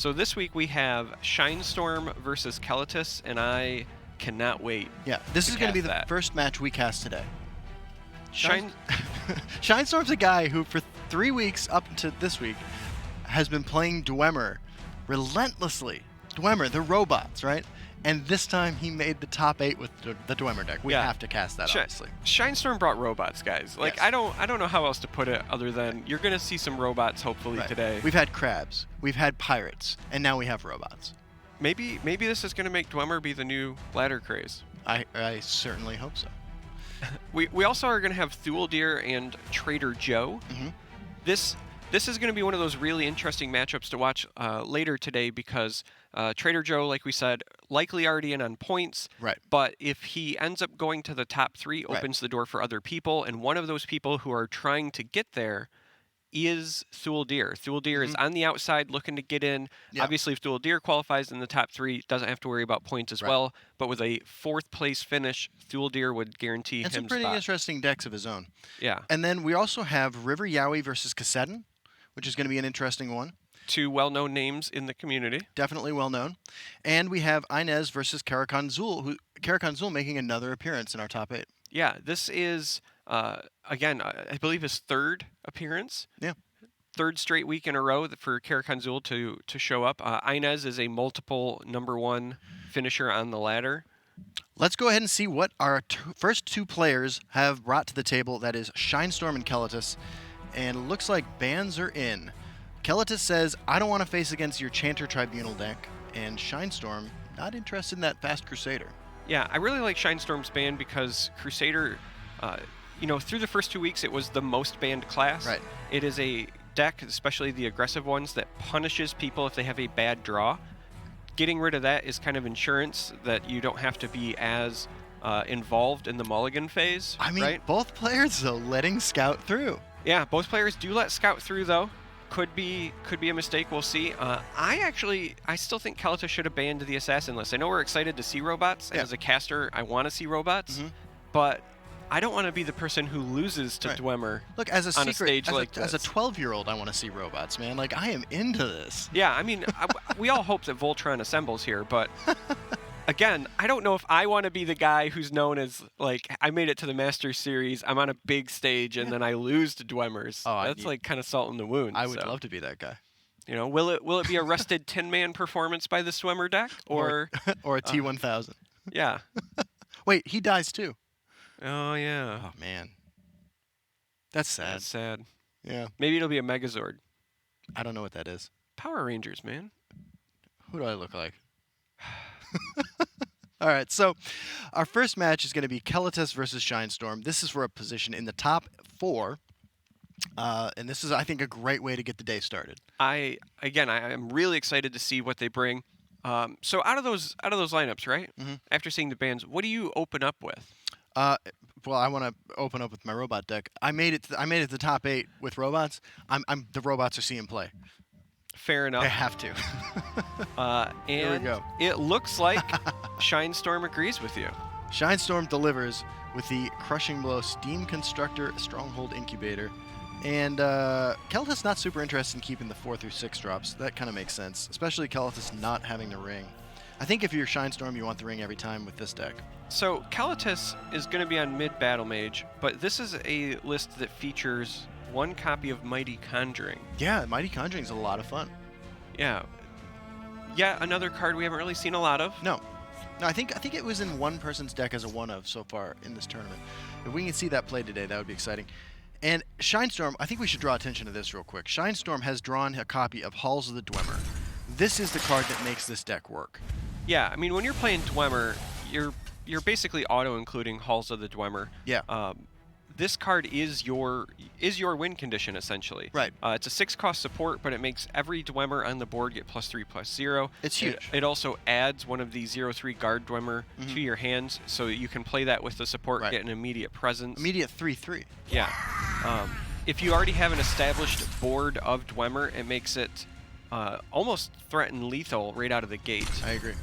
So this week we have Shinestorm versus Keletys, and I cannot wait. Yeah, this is going to be the first match we cast today. Shinestorm's a guy who, for 3 weeks up to this week, has been playing Dwemer relentlessly. Dwemer, the robots, right? And this time he made the top 8 with the Dwemer deck. We have to cast that, obviously. Shinestorm brought robots, guys. Like, yes. I don't know how else to put it other than you're going to see some robots hopefully today. We've had crabs, we've had pirates, and now we have robots. Maybe this is going to make Dwemer be the new ladder craze. I certainly hope so. We also are going to have Thuldir and Trader Joe. Mm-hmm. This is going to be one of those really interesting matchups to watch later today because Trader Joe, like we said, likely already in on points. Right. But if he ends up going to the top 3, opens the door for other people, and one of those people who are trying to get there is Thuldir. Thuldir is on the outside looking to get in. Yeah. Obviously, if Thuldir qualifies in the top 3, doesn't have to worry about points as well. But with a 4th place finish, Thuldir would guarantee him some pretty interesting decks of his own. Yeah. And then we also have River Yowie versus Kassadin, which is going to be an interesting one. 2 well-known names in the community. Definitely well-known. And we have Inez versus Karakhan Zul making another appearance in our top 8. Yeah, this is, again, I believe his 3rd appearance. Yeah. 3rd straight week in a row for Karakhan Zul to show up. Inez is a multiple #1 finisher on the ladder. Let's go ahead and see what our first 2 players have brought to the table. That is Shinestorm and Keletys. And it looks like bans are in. Keletys says, I don't want to face against your Chanter Tribunal deck. And Shinestorm, not interested in that Fast Crusader. Yeah, I really like Shinestorm's ban because Crusader, through the first 2 weeks, it was the most banned class. Right. It is a deck, especially the aggressive ones, that punishes people if they have a bad draw. Getting rid of that is kind of insurance that you don't have to be as involved in the mulligan phase. I mean, both players, though, letting Scout through. Yeah, both players do let Scout through, though. Could be a mistake. We'll see. I still think Keletys should have banned the Assassin list. I know we're excited to see robots, and as a caster, I want to see robots, but I don't want to be the person who loses to Dwemer. Look, as a on a stage like this. As a 12-year-old, I want to see robots, man. Like, I am into this. Yeah, I mean, we all hope that Voltron assembles here, but again, I don't know if I want to be the guy who's known as, like, I made it to the Masters Series, I'm on a big stage, and then I lose to Dwemers. Oh, that's like kind of salt in the wound. I would love to be that guy. You know, will it be a rested 10-man performance by the Dwemer deck, or a T1000? Yeah. Wait, he dies too. Oh yeah. Oh man, that's sad. That's sad. Yeah. Maybe it'll be a Megazord. I don't know what that is. Power Rangers, man. Who do I look like? All right, so our first match is going to be Keletys versus Shinestorm. This is for a position in the top 4, and this is, I think, a great way to get the day started. I am really excited to see what they bring. So out of those lineups, right? After seeing the bans, what do you open up with? Well, I want to open up with my robot deck. I made it to the top 8 with robots. The robots are seeing play. Fair enough. They have to. And here we go. It looks like Shinestorm agrees with you. Shinestorm delivers with the Crushing Blow Steam Constructor Stronghold Incubator. And Keletys not super interested in keeping the 4 through 6 drops. That kind of makes sense, especially Keletys not having the ring. I think if you're Shinestorm, you want the ring every time with this deck. So Keletys is going to be on mid Battle Mage, but this is a list that features 1 copy of Mighty Conjuring. Yeah, Mighty Conjuring is a lot of fun. Yeah. Yeah, another card we haven't really seen a lot of. No, I think it was in one person's deck as a 1-of so far in this tournament. If we can see that played today, that would be exciting. And Shinestorm, I think we should draw attention to this real quick. Shinestorm has drawn a copy of Halls of the Dwemer. This is the card that makes this deck work. Yeah, I mean, when you're playing Dwemer, you're basically auto-including Halls of the Dwemer. Yeah. This card is your win condition, essentially. Right. It's a 6-cost support, but it makes every Dwemer on the board get +3/+0. It's huge. It also adds one of the 0/3 guard Dwemer to your hands, so you can play that with the support, get an immediate presence. Immediate 3/3. Yeah. If you already have an established board of Dwemer, it makes it almost threaten lethal right out of the gate. I agree.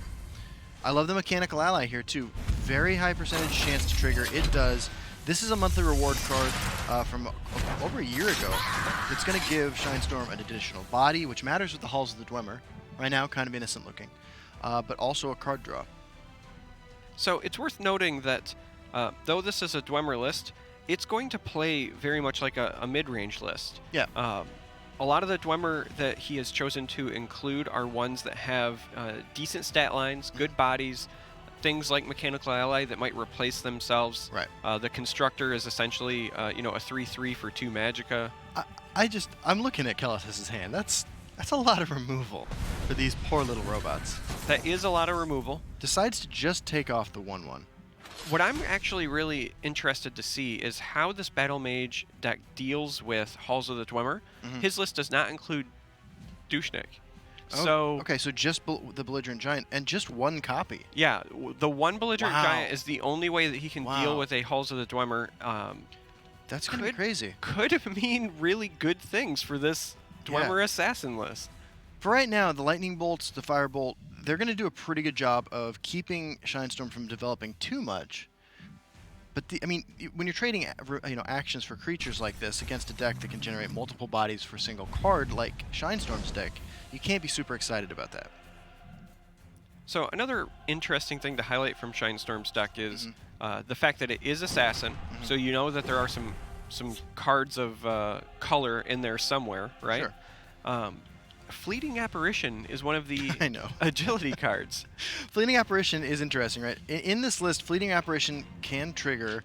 I love the Mechanical Ally here, too. Very high percentage chance to trigger. It does. This is a monthly reward card from over a year ago. It's going to give Shinestorm an additional body, which matters with the Halls of the Dwemer. Right now, kind of innocent looking, but also a card draw. So it's worth noting that though this is a Dwemer list, it's going to play very much like a mid-range list. Yeah. A lot of the Dwemer that he has chosen to include are ones that have decent stat lines, good bodies, things like Mechanical Ally that might replace themselves. Right. The Constructor is essentially, a 3/3 for 2 Magicka. I'm looking at Keletys' hand. That's a lot of removal for these poor little robots. That is a lot of removal. Decides to just take off the 1/1. What I'm actually really interested to see is how this Battle Mage deck deals with Halls of the Dwemer. His list does not include Douchnik. Okay, so just the Belligerent Giant and just one copy. Yeah, the one Belligerent Giant is the only way that he can deal with a Halls of the Dwemer. That's going to be crazy. Could mean really good things for this Dwemer Assassin list. For right now, the Lightning Bolts, the Firebolt, they're going to do a pretty good job of keeping Shinestorm from developing too much. But when you're trading, actions for creatures like this against a deck that can generate multiple bodies for a single card, like Shinestorm's deck, you can't be super excited about that. So another interesting thing to highlight from Shinestorm's deck is the fact that it is Assassin. So you know that there are some cards of color in there somewhere, right? Sure. Fleeting Apparition is one of the agility cards. Fleeting Apparition is interesting, right? In this list, Fleeting Apparition can trigger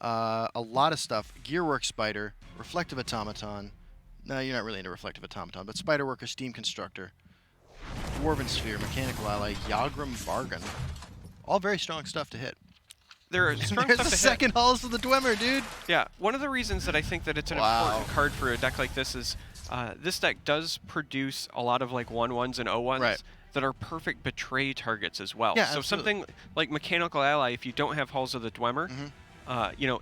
a lot of stuff. Gearwork Spider, Reflective Automaton. No, you're not really into Reflective Automaton, but Spiderworker, Steam Constructor, Dwarven Sphere, Mechanical Ally, Yagram Bargain. All very strong stuff to hit. There are strong There's stuff the to second Halls of the Dwemer, dude. Yeah, one of the reasons that I think that it's an important card for a deck like this is this deck does produce a lot of like 1/1s and 0/1s that are perfect betray targets as well. Yeah, so absolutely. Something like Mechanical Ally, if you don't have Halls of the Dwemer,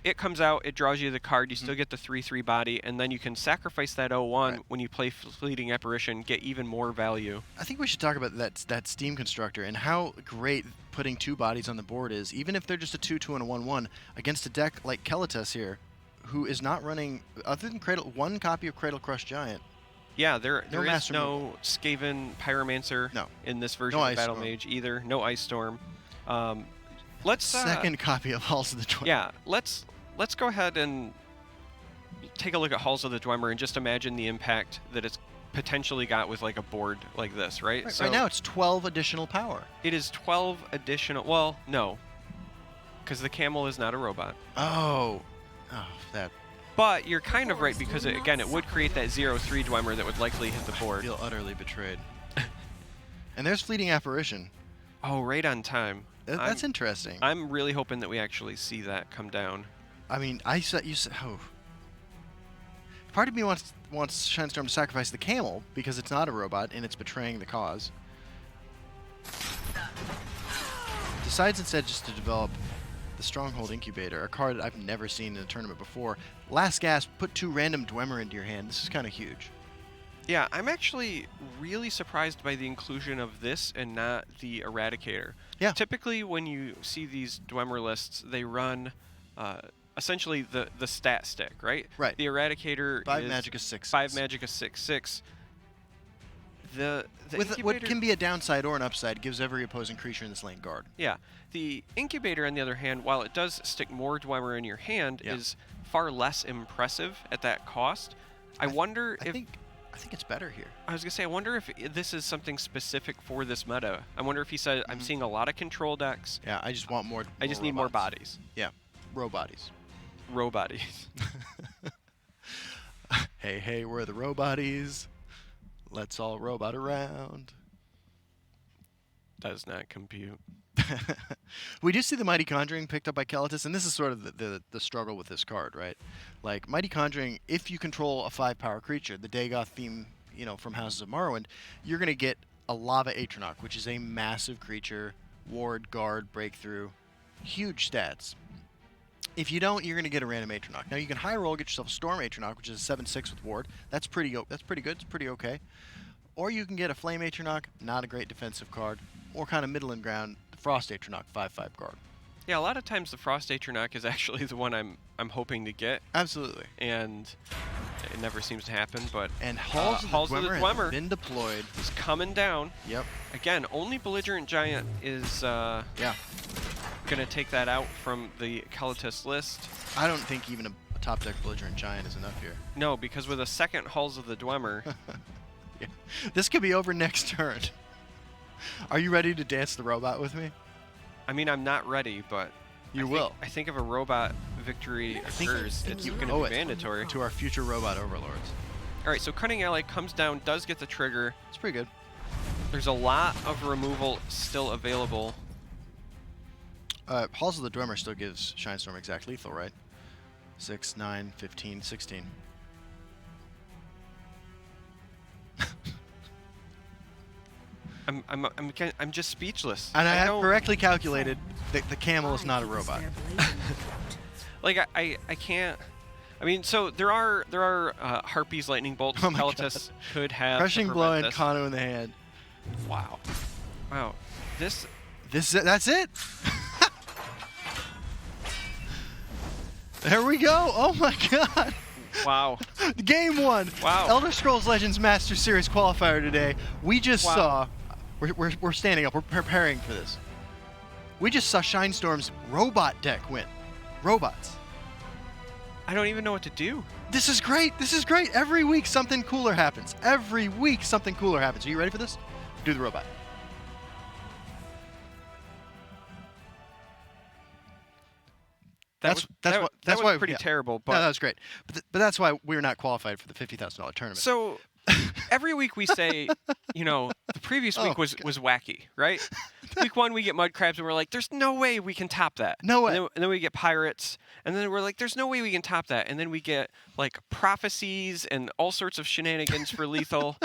it comes out, it draws you the card, you still get the 3/3 body, and then you can sacrifice that 0/1 when you play Fleeting Apparition, get even more value. I think we should talk about that Steam Constructor and how great putting 2 bodies on the board is, even if they're just a 2/2 and a 1/1, against a deck like Keletys here, who is not running, other than one copy of Cradle Crush Giant. Yeah, there is no Skaven Pyromancer in this version of Battle Mage either. No Ice Storm. Let's second copy of Halls of the Dwemer. Yeah, let's go ahead and take a look at Halls of the Dwemer and just imagine the impact that it's potentially got with like a board like this, right? So right now it's 12 additional power. It is 12 additional. Well, no, because the camel is not a robot. Oh, that. But you're kind of right, because again, it would create that 0/3 Dwemer that would likely hit the board. I feel utterly betrayed. And there's Fleeting Apparition. Oh, right on time. That's interesting. I'm really hoping that we actually see that come down. I mean, you said, part of me wants Shinestorm to sacrifice the camel because it's not a robot and it's betraying the cause. Decides instead just to develop the Stronghold Incubator, a card that I've never seen in a tournament before. Last gasp, put 2 random Dwemer into your hand. This is kind of huge. Yeah, I'm actually really surprised by the inclusion of this and not the Eradicator. Yeah. Typically, when you see these Dwemer lists, they run essentially the stat stick, right? Right. The Eradicator 5 is Magicka 6/6. 5 Magicka 6/6. The With what can be a downside or an upside, gives every opposing creature in this lane guard. Yeah. The Incubator, on the other hand, while it does stick more Dwemer in your hand, is far less impressive at that cost. I think it's better here. I was going to say, I wonder if this is something specific for this meta. I wonder if he said, I'm seeing a lot of control decks. Yeah, I just want more. I just need more bodies. Yeah, row bodies. Row bodies. Hey, we're the row bodies. Let's all robot around. Does not compute. We do see the Mighty Conjuring picked up by Keletys, and this is sort of the struggle with this card, right? Like, Mighty Conjuring, if you control a 5-power creature, the Dagoth theme, from Houses of Morrowind, you're going to get a Lava Atronach, which is a massive creature, ward, guard, breakthrough, huge stats. If you don't, you're going to get a random Atronach. Now, you can high roll, get yourself a Storm Atronach, which is a 7/6 with ward. That's pretty good. It's pretty okay. Or you can get a Flame Atronach, not a great defensive card, or kind of middle and ground, the Frost Atronach, 5/5 guard. Yeah, a lot of times the Frost Atronach is actually the one I'm hoping to get. Absolutely. And It never seems to happen, but And Halls of the Dwemer has been deployed. He's coming down. Yep. Again, only Belligerent Giant is going to take that out from the Keletys list. I don't think even a top deck Belligerent Giant is enough here. No, because with a second Halls of the Dwemer... Yeah. This could be over next turn. Are you ready to dance the robot with me? I mean, I'm not ready, but... I think if a robot victory occurs, it's going to be mandatory. To our future robot overlords. All right, so Cunning Ally comes down, does get the trigger. It's pretty good. There's a lot of removal still available. Halls of the Dwemer still gives Shinestorm exact lethal, right? 6, 9, 15, 16. I'm just speechless. And I have correctly calculated that the camel is not a robot. Like I can't. I mean, so there are Harpies, Lightning Bolts. Oh my Keletys could have Crushing Blow and Kano in the hand. Wow. That's it. There we go. Oh my God. Wow. Game 1. Wow. Elder Scrolls Legends Master Series qualifier today. We just saw. We're standing up. We're preparing for this. We just saw Shinestorm's robot deck win. Robots. I don't even know what to do. This is great. This is great. Every week something cooler happens. Every week something cooler happens. Are you ready for this? Do the robot. That's why pretty terrible. But no, that was great. But that's why we're not qualified for the $50,000 tournament. So every week we say, the previous week was wacky, right? Week 1 we get mud crabs and we're like, there's no way we can top that. No way. And then we get pirates, and then we're like, there's no way we can top that. And then we get like prophecies and all sorts of shenanigans for lethal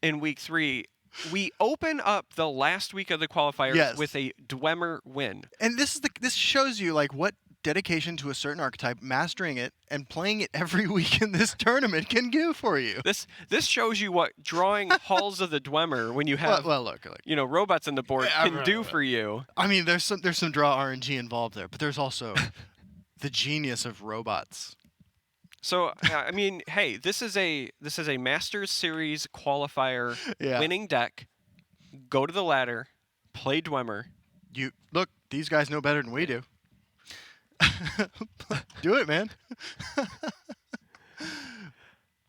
in week 3. We open up the last week of the qualifiers with a Dwemer win. And this shows you like what dedication to a certain archetype, mastering it, and playing it every week in this tournament can do for you. This shows you what drawing Halls of the Dwemer when you have look, robots on the board can do for you. I mean, there's some draw RNG involved there, but there's also the genius of robots. So I mean, hey, this is a Masters Series qualifier winning deck. Go to the ladder, play Dwemer. You look; these guys know better than we do. Do it, man.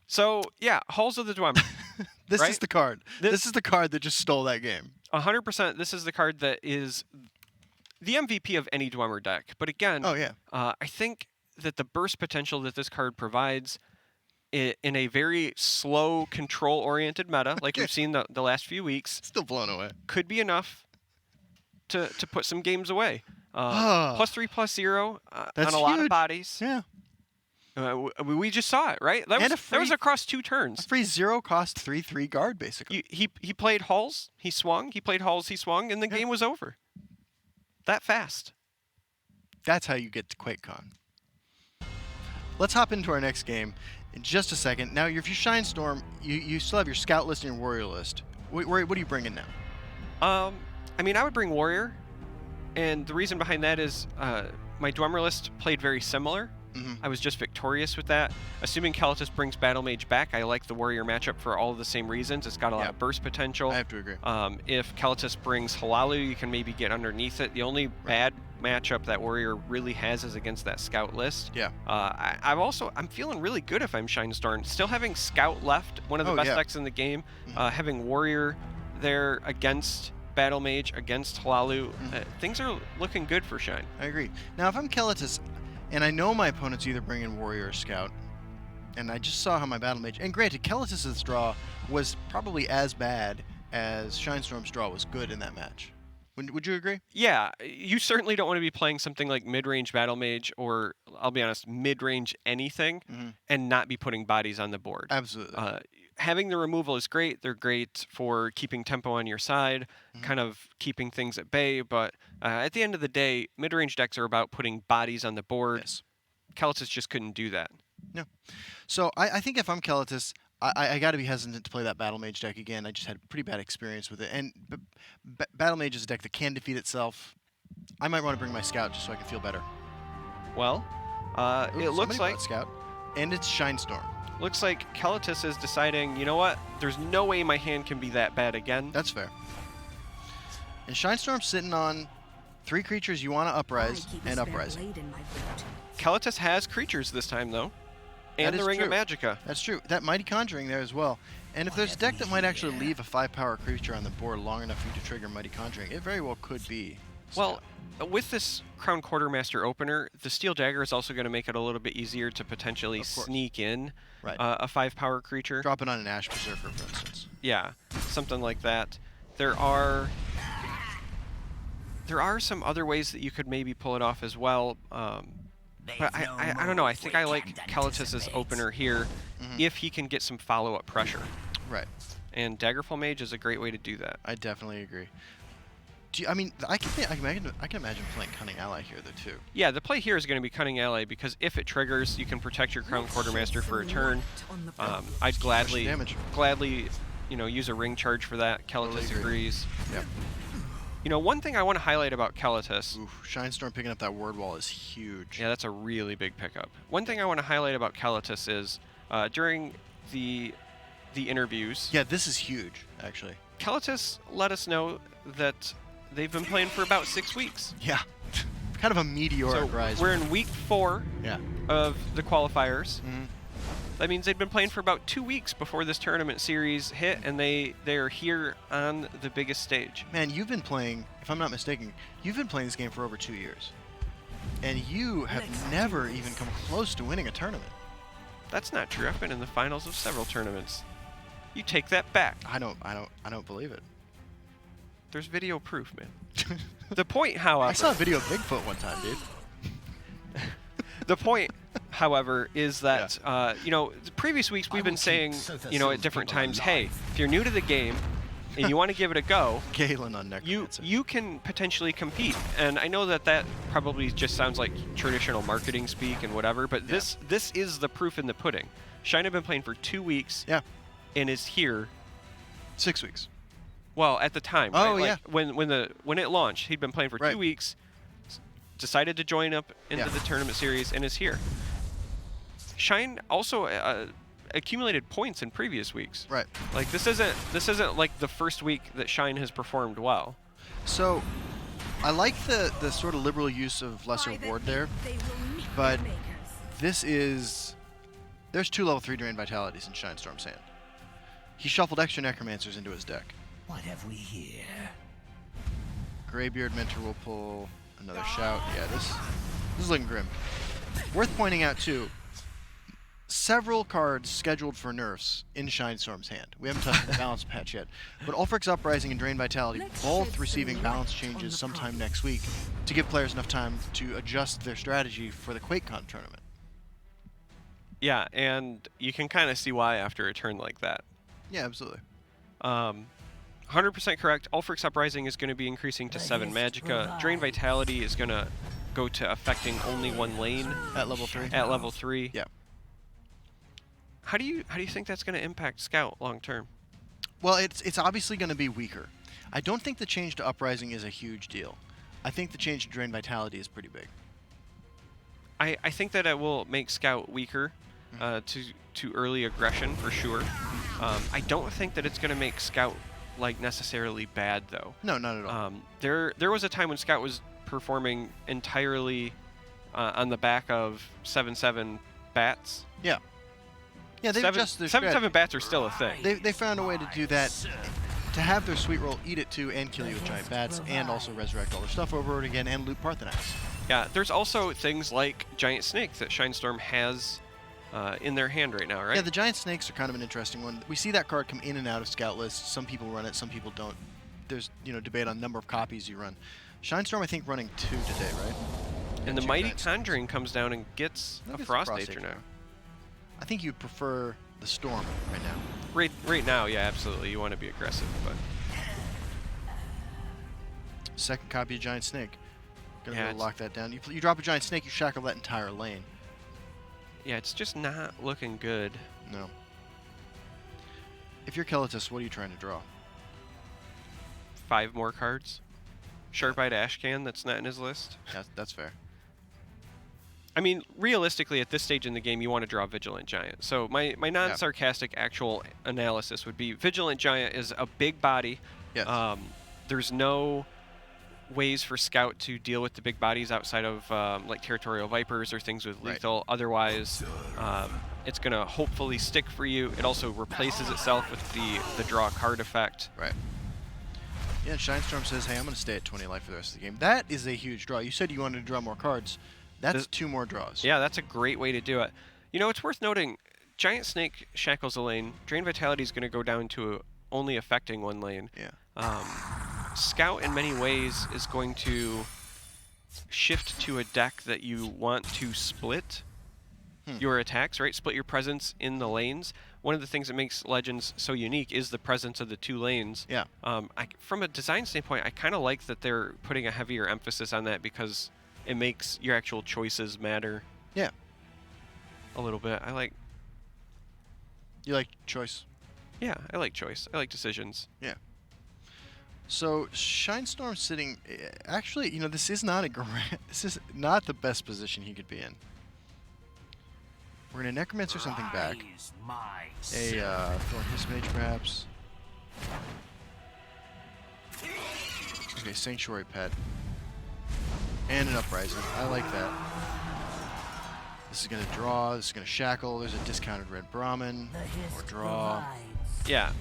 So yeah, Halls of the Dwemer. This is the card. This is the card that just stole that game. 100%. This is the card that is the MVP of any Dwemer deck. But again, I think that the burst potential that this card provides in a very slow, control-oriented meta, like we've seen the last few weeks, still blown away, could be enough to put some games away. +3/+0 on a lot of bodies. Yeah. We just saw it, right? That was across 2 turns. A free 0-cost 3/3 guard, basically. He played Halls, he swung. He played Halls, he swung, and the game was over. That fast. That's how you get to QuakeCon. Let's hop into our next game in just a second. Now, if you're Shinestorm, you still have your Scout list and your Warrior list. What are you bringing now? I mean, I would bring Warrior. And the reason behind that is my Dwemer list played very similar. I was just victorious with that. Assuming Keletys brings Battle Mage back, I like the Warrior matchup for all of the same reasons. It's got a lot of burst potential. I have to agree. If Keletys brings Halalu, you can maybe get underneath it. The only bad matchup that Warrior really has is against that Scout list. Yeah. I'm feeling really good if I'm Shinestorm. Still having Scout left, one of the best decks in the game. Having Warrior there against Battle Mage, against Halalu, things are looking good for Shine. I agree. Now, if I'm Keletys, and I know my opponent's either bringing Warrior or Scout, and I just saw how my Battle Mage, and granted, Keletys' draw was probably as bad as Shinestorm's draw was good in that match. Would you agree? Yeah, you certainly don't want to be playing something like mid-range Battle Mage, or, I'll be honest, mid-range anything, and not be putting bodies on the board. Absolutely. Having the removal is great. They're great for keeping tempo on your side, kind of keeping things at bay. But at the end of the day, mid-range decks are about putting bodies on the board. Yes. Keletys just couldn't do that. No. So I think if I'm Keletys, I got to be hesitant to play that Battle Mage deck again. I just had a pretty bad experience with it. And Battle Mage is a deck that can defeat itself. I might want to bring my Scout just so I can feel better. Well, it looks like Scout. And it's Shinestorm. Looks like Keletys is deciding, you know what? There's no way my hand can be that bad again. That's fair. And Shinestorm's sitting on 3 creatures you want to uprise and uprising. Keletys has creatures this time, though. And the Ring of Magicka. That's true. That Mighty Conjuring there as well. And if there's a deck that might actually leave a 5-power creature on the board long enough for you to trigger Mighty Conjuring, it very well could be. Well, with this Crown Quartermaster opener, the Steel Dagger is also going to make it a little bit easier to potentially sneak in a 5-power creature. Drop it on an Ash Berserker, for instance. Yeah, something like that. There are some other ways that you could maybe pull it off as well. But I don't know. I think I like Keletys' opener here if he can get some follow-up pressure. Right. And Daggerfall Mage is a great way to do that. I definitely agree. I mean, I can imagine playing Cunning Ally here, though, too. Yeah, the play here is going to be Cunning Ally because if it triggers, you can protect your Crown Quartermaster for a turn. I'd gladly, use a Ring Charge for that. Keletys agrees. Yep. You know, one thing I want to highlight about Keletys... Oof, Shinestorm picking up that word wall is huge. Yeah, that's a really big pickup. One thing I want to highlight about Keletys is during the interviews... Yeah, this is huge, actually. Keletys let us know that they've been playing for about 6 weeks. Yeah. Kind of a meteoric rise. We're in week 4 of the qualifiers. Mm-hmm. That means they'd been playing for about 2 weeks before this tournament series hit, and they're here on the biggest stage. Man, you've been playing, if I'm not mistaken, you've been playing this game for over 2 years. And you have never even come close to winning a tournament. That's not true. I've been in the finals of several tournaments. You take that back. I don't believe it. There's video proof, man. The point, however... I saw a video of Bigfoot one time, dude. The point, however, is that, the previous weeks we've been saying, at different times, hey, if you're new to the game and you want to give it a go, Galen on Necromancer. you can potentially compete. And I know that probably just sounds like traditional marketing speak and whatever, but this is the proof in the pudding. Shine had been playing for 2 weeks and is here. 6 weeks. Well, at the time, oh, right? yeah. When it launched, he'd been playing for 2 weeks, decided to join up into the tournament series, and is here. Shine also accumulated points in previous weeks. Right. Like this isn't like the first week that Shine has performed well. So, I like the sort of liberal use of Lesser Ward there, but there's 2 level 3 Drain Vitalities in Shinestorm's hand. He shuffled extra Necromancers into his deck. What have we here? Greybeard Mentor will pull another Shout. Yeah, this is looking grim. Worth pointing out too, several cards scheduled for nerfs in Shinestorm's hand. We haven't touched the balance patch yet, but Ulfric's Uprising and Drain Vitality both receiving balance changes sometime next week to give players enough time to adjust their strategy for the QuakeCon tournament. Yeah, and you can kind of see why after a turn like that. Yeah, absolutely. 100% correct. Ulfric's Uprising is going to be increasing to 7 Magicka. Drain Vitality is going to go to affecting only 1 lane at level 3. At level 3. Yeah. How do you think that's going to impact Scout long term? Well, it's obviously going to be weaker. I don't think the change to Uprising is a huge deal. I think the change to Drain Vitality is pretty big. I think that it will make Scout weaker to early aggression for sure. I don't think that it's going to make Scout like necessarily bad though. No, not at all. There was a time when Scout was performing entirely on the back of 7/7 bats. Yeah. Yeah, they've adjusted their 7/7 bats are still a thing. They found a way to do that, to have their sweet roll, eat it too, and kill you with giant bats, and also resurrect all their stuff over again and loot Parthenax. Yeah, there's also things like Giant Snake that Shinestorm has in their hand right now, right? Yeah, the Giant Snakes are kind of an interesting one. We see that card come in and out of Scout lists. Some people run it, some people don't. There's debate on number of copies you run. Shinestorm, I think, running 2 today, right? And the Mighty Conjuring comes down and gets a Frost Nature now. I think you'd prefer the Storm right now. Right now, yeah, absolutely. You want to be aggressive, but... Second copy of Giant Snake. Gonna lock that down. You drop a Giant Snake, you shackle that entire lane. Yeah, it's just not looking good. No. If you're Keletys, what are you trying to draw? 5 more cards. Sharp-Eyed Ashcan, that's not in his list. That's fair. I mean, realistically, at this stage in the game, you want to draw Vigilant Giant. So my non-sarcastic actual analysis would be Vigilant Giant is a big body. Yes. There's no ways for Scout to deal with the big bodies outside of like Territorial Vipers or things with lethal. Otherwise, it's going to hopefully stick for you. It also replaces itself with the draw card effect. Right. Yeah, Shinestorm says, hey, I'm going to stay at 20 life for the rest of the game. That is a huge draw. You said you wanted to draw more cards. That's 2 more draws. Yeah, that's a great way to do it. You know, it's worth noting, Giant Snake shackles a lane. Drain Vitality is going to go down to only affecting 1 lane. Yeah. Scout, in many ways, is going to shift to a deck that you want to split your attacks, right? Split your presence in the lanes. One of the things that makes Legends so unique is the presence of the 2 lanes. Yeah. From a design standpoint, I kind of like that they're putting a heavier emphasis on that because it makes your actual choices matter. Yeah. A little bit. You like choice? Yeah, I like choice. I like decisions. Yeah. So Shinestorm sitting. Actually, you know, this is not this is not the best position he could be in. We're gonna Necromancer something back. A Thorn Mage perhaps. Okay, Sanctuary Pet. And an Uprising. I like that. This is gonna draw. This is gonna shackle. There's a discounted Red Brahmin. Or draw. Yeah,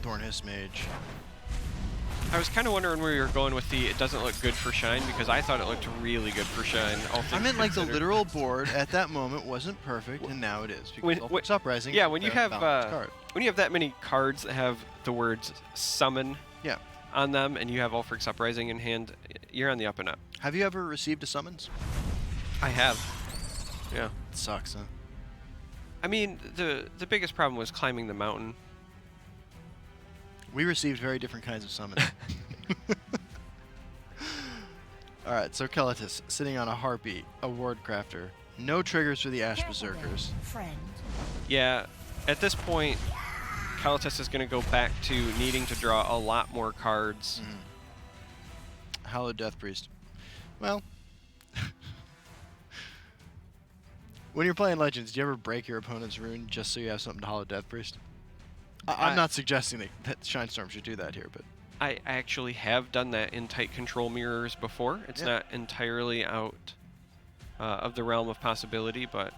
Thorn Mage. I was kind of wondering where you were going with the it doesn't look good for Shine, because I thought it looked really good for Shine. I meant like the literal board at that moment wasn't perfect, and now it is. Because it's Uprising. Yeah, when you have that many cards that have the words summon on them, and you have Ulfric's Uprising in hand, you're on the up and up. Have you ever received a summons? I have. Yeah. It sucks, huh? I mean, the biggest problem was climbing the mountain. We received very different kinds of summons. Alright, so Keletys, sitting on a Harpy, a Ward Crafter. No triggers for the Ash Berserkers. Yeah, at this point, Keletys is going to go back to needing to draw a lot more cards. Hallowed Death Priest. Well, when you're playing Legends, do you ever break your opponent's rune just so you have something to Hollow Death Priest? I'm not suggesting that Shinestorm should do that here, but I actually have done that in tight control mirrors before. It's not entirely out of the realm of possibility, but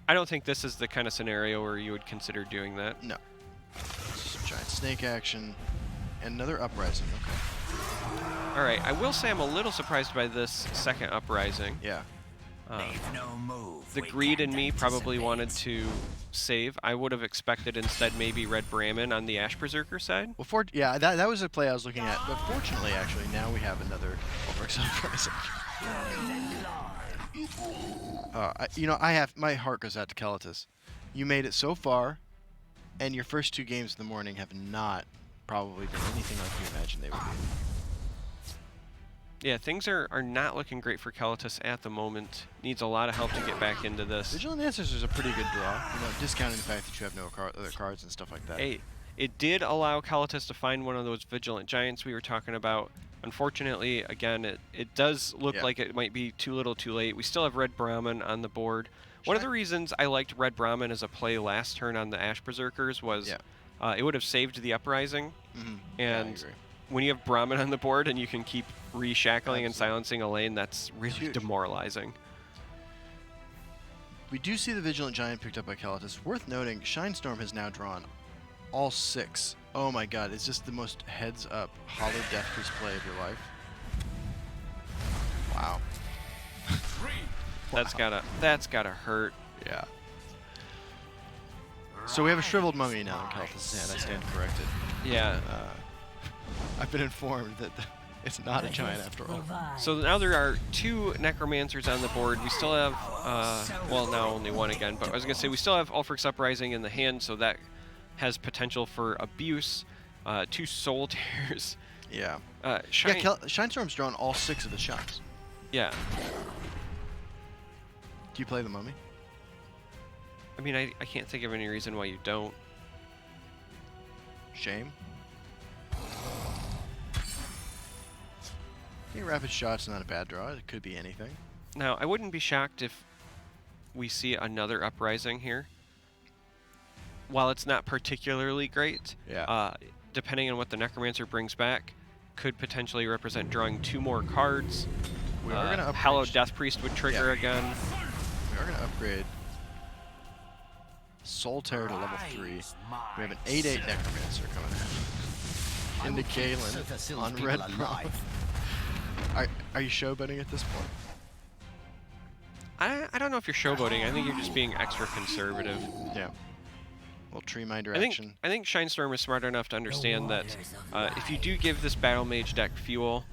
I don't think this is the kind of scenario where you would consider doing that. No. Some Giant Snake action and another Uprising. Okay. All right. I will say I'm a little surprised by this second Uprising. Yeah. The greed in me probably wanted to save. I would have expected instead maybe Red Brahmin on the Ash Berserker side. Well, that was a play I was looking at, but fortunately, actually, now we have another Uprising. You know, my heart goes out to Keletys. You made it so far, and your first 2 games in the morning have not probably been anything like you imagined they would be. Yeah, things are not looking great for Keletys at the moment. Needs a lot of help to get back into this. Vigilant Ancestor is a pretty good draw, you know, discounting the fact that you have no other cards and stuff like that. Hey, it did allow Keletys to find one of those Vigilant Giants we were talking about. Unfortunately, again, it does look like it might be too little too late. We still have Red Brahmin on the board. One of the reasons I liked Red Brahmin as a play last turn on the Ash Berserkers was it would have saved the Uprising. And when you have Brahmin on the board and you can keep reshackling and silencing a lane, that's really demoralizing. We do see the Vigilant Giant picked up by Keletys. Worth noting, Shinestorm has now drawn all 6. Oh my god, is this the most heads-up Hollow Death Priest play of your life? Wow. That's gotta hurt. Yeah. So we have a Shriveled Mummy now in Keletys' hand. I stand corrected. Yeah. I've been informed that it's not a giant after all. So now there are 2 Necromancers on the board. We still have, well, now only 1 again, but I was going to say we still have Ulfric's Uprising in the hand, so that has potential for abuse. 2 Soul Tears. Yeah. Shinestorm's drawn all 6 of the shots. Yeah. Do you play the Mummy? I mean, I can't think of any reason why you don't. Shame? Rapid Shot's not a bad draw. It could be anything. Now, I wouldn't be shocked if we see another Uprising here. While it's not particularly great, depending on what the Necromancer brings back, could potentially represent drawing 2 more cards. We are going to upgrade. Hallowed Death Priest would trigger again. We are going to upgrade Soul Terror to level 3. We have an 8/8 Necromancer coming in. Into Galen on Red Prom. Are you showboating at this point? I don't know if you're showboating. I think you're just being extra conservative. Yeah. Well, tree my direction. I think Shinestorm is smart enough to understand that if you do give this Battle Mage deck fuel,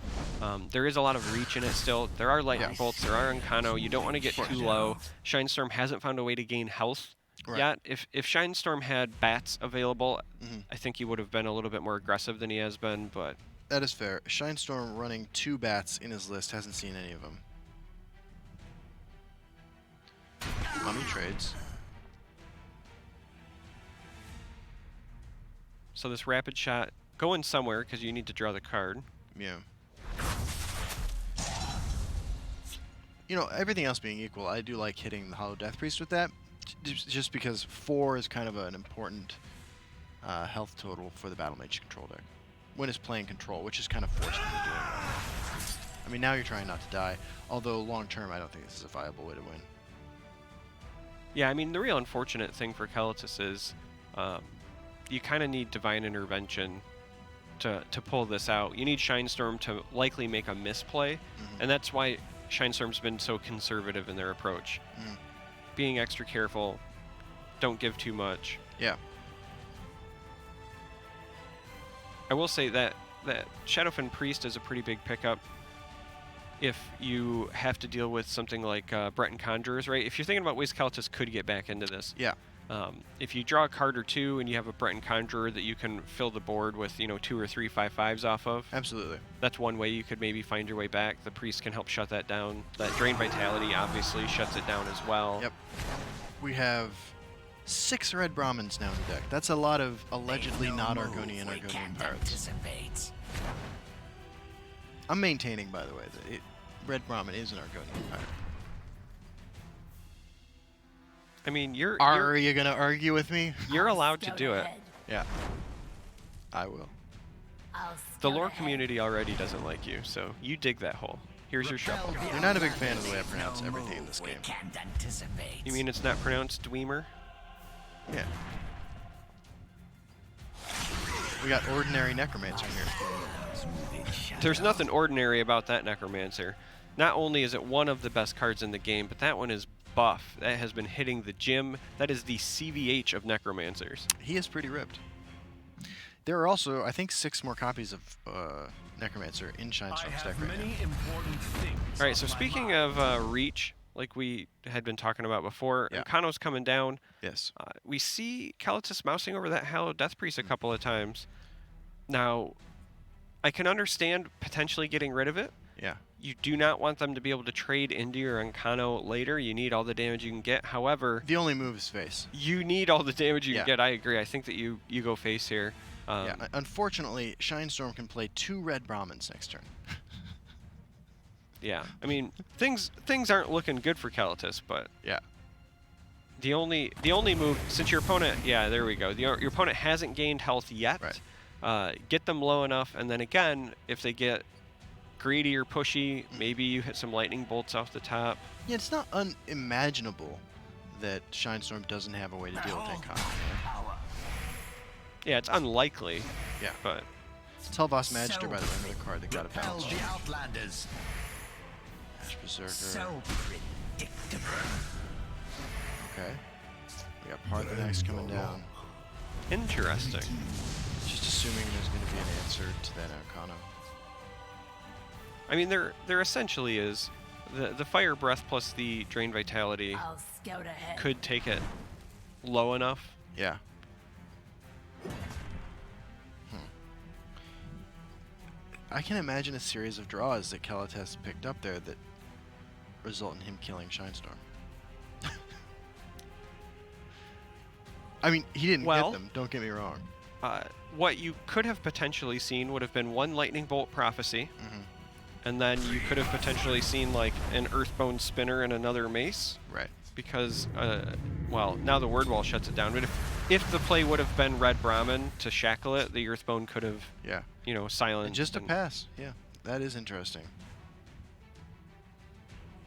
there is a lot of reach in it still. There are Lightning Bolts, there are Uncano. You don't want to get too low. Shinestorm hasn't found a way to gain health yet. If Shinestorm had bats available, I think he would have been a little bit more aggressive than he has been, but... That is fair. Shinestorm running 2 bats in his list, hasn't seen any of them. Mummy trades. So this rapid shot going somewhere because you need to draw the card. Yeah. You know, everything else being equal, I do like hitting the Hollow Death Priest with that, just because 4 is kind of an important health total for the Battle Mage control deck when it's playing control, which is kind of forced into doing that. I mean, now you're trying not to die, although long term, I don't think this is a viable way to win. Yeah, I mean, the real unfortunate thing for Keletys is you kind of need Divine Intervention to pull this out. You need Shinestorm to likely make a misplay, and that's why Shinestorm's been so conservative in their approach. Being extra careful, don't give too much. Yeah. I will say that Shadowfen Priest is a pretty big pickup if you have to deal with something like Breton Conjurers, right? If you're thinking about ways Keletys could get back into this. Yeah. If you draw a card or 2 and you have a Breton Conjurer that you can fill the board with, 2 or 3 5/5s off of. Absolutely. That's one way you could maybe find your way back. The Priest can help shut that down. That Drain Vitality obviously shuts it down as well. Yep. We have 6 Red Brahmins now in the deck. That's a lot of allegedly not Argonian pirates. I'm maintaining, by the way, that Red Brahmin is an Argonian pirate. I mean, Are you gonna argue with me? You're allowed to do it. Yeah. I will. The lore community already doesn't like you, so you dig that hole. Here's your shuffle. You're not a big fan of the way I pronounce everything in this game. You mean it's not pronounced Dweemer? Yeah. We got Ordinary Necromancer here. There's nothing ordinary about that Necromancer. Not only is it one of the best cards in the game, but that one is buff. That has been hitting the gym. That is the CVH of Necromancers. He is pretty ripped. There are also, I think, 6 more copies of Necromancer in Shinestorm's deck right now. Alright, so speaking of reach, like we had been talking about before, Uncano's coming down. Yes. We see Keletys mousing over that Hallowed Death Priest a couple of times. Now, I can understand potentially getting rid of it. Yeah. You do not want them to be able to trade into your Uncano later. You need all the damage you can get. However, the only move is face. You need all the damage you can get. I agree. I think that you go face here. Yeah. Unfortunately, Shinestorm can play 2 Red Brahmins next turn. Yeah. I mean, things aren't looking good for Keletys, but yeah. The only move, since your opponent, there we go. Your opponent hasn't gained health yet. Right. Get them low enough, and then again, if they get greedy or pushy, maybe you hit some lightning bolts off the top. Yeah, it's not unimaginable that Shinestorm doesn't have a way to deal with Uncano. Yeah, it's unlikely. Yeah. But Tel'Vos Magister, by the way, another card that got a balance change. Ash Berserker. So predictable. Okay. We got Parthenax coming down. Interesting. Just assuming there's going to be an answer to that Uncano. I mean, there essentially is. The Fire Breath plus the Drain Vitality could take it low enough. Yeah. I can imagine a series of draws that Keletys picked up there that result in him killing Shinestorm. I mean, he didn't get them, don't get me wrong. What you could have potentially seen would have been 1 Lightning Bolt Prophecy, and then you could have potentially seen like an Earthbone Spinner and another Mace. Right. Because, well, now the word wall shuts it down. But if the play would have been Red Brahmin to shackle it, the Earthbone could have, you know, silenced. And just a pass. Yeah, that is interesting.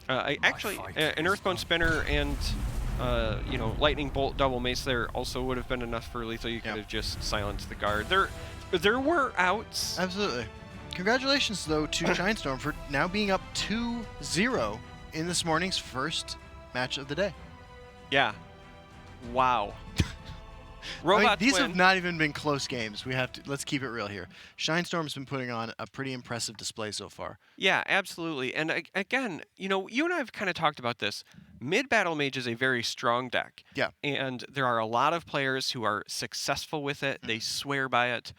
Actually, an Earthbone Spinner and, you know, Lightning Bolt double Mace there also would have been enough for lethal. You could have just silenced the guard. There were outs. Absolutely. Congratulations, though, to Shinestorm for now being up 2-0 in this morning's first match of the day. Yeah. Wow. These have not even been close games. Let's keep it real here. Shinestorm's been putting on a pretty impressive display so far. Yeah, absolutely. And again, you know, you and I have kind of talked about this. Mid-Battle Mage is a very strong deck. Yeah. And there are a lot of players who are successful with it. They swear by it.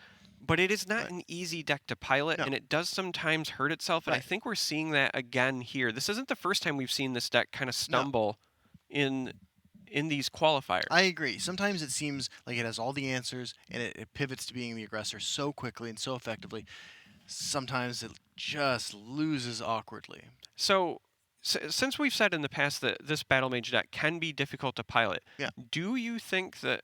But it is not an easy deck to pilot, and it does sometimes hurt itself. And I think we're seeing that again here. This isn't the first time we've seen this deck kind of stumble in these qualifiers. I agree. Sometimes it seems like it has all the answers, and it pivots to being the aggressor so quickly and so effectively. Sometimes it just loses awkwardly. So, since we've said in the past that this Battle Mage deck can be difficult to pilot, do you think that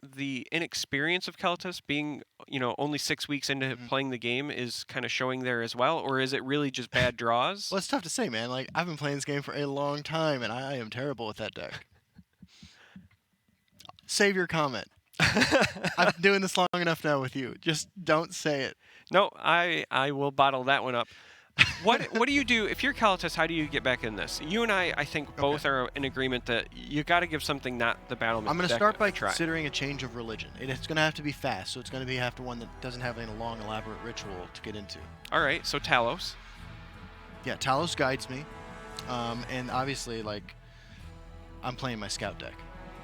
the inexperience of Keletys being, you know, only 6 weeks into playing the game is kind of showing there as well, or is it really just bad draws? Well, it's tough to say, man. Like, I've been playing this game for a long time, and I am terrible with that deck. Save your comment. I've been doing this long enough now with you. Just don't say it. No, I will bottle that one up. What do you do if you're Keletys? How do you get back in this? You and I think both are in agreement that you got to give something not the battle. I'm going to start by considering a change of religion. It's going to have to be fast, so it's going to have to one that doesn't have any long, elaborate ritual to get into. All right, so Talos. Yeah, Talos guides me, and obviously, like, I'm playing my Scout deck.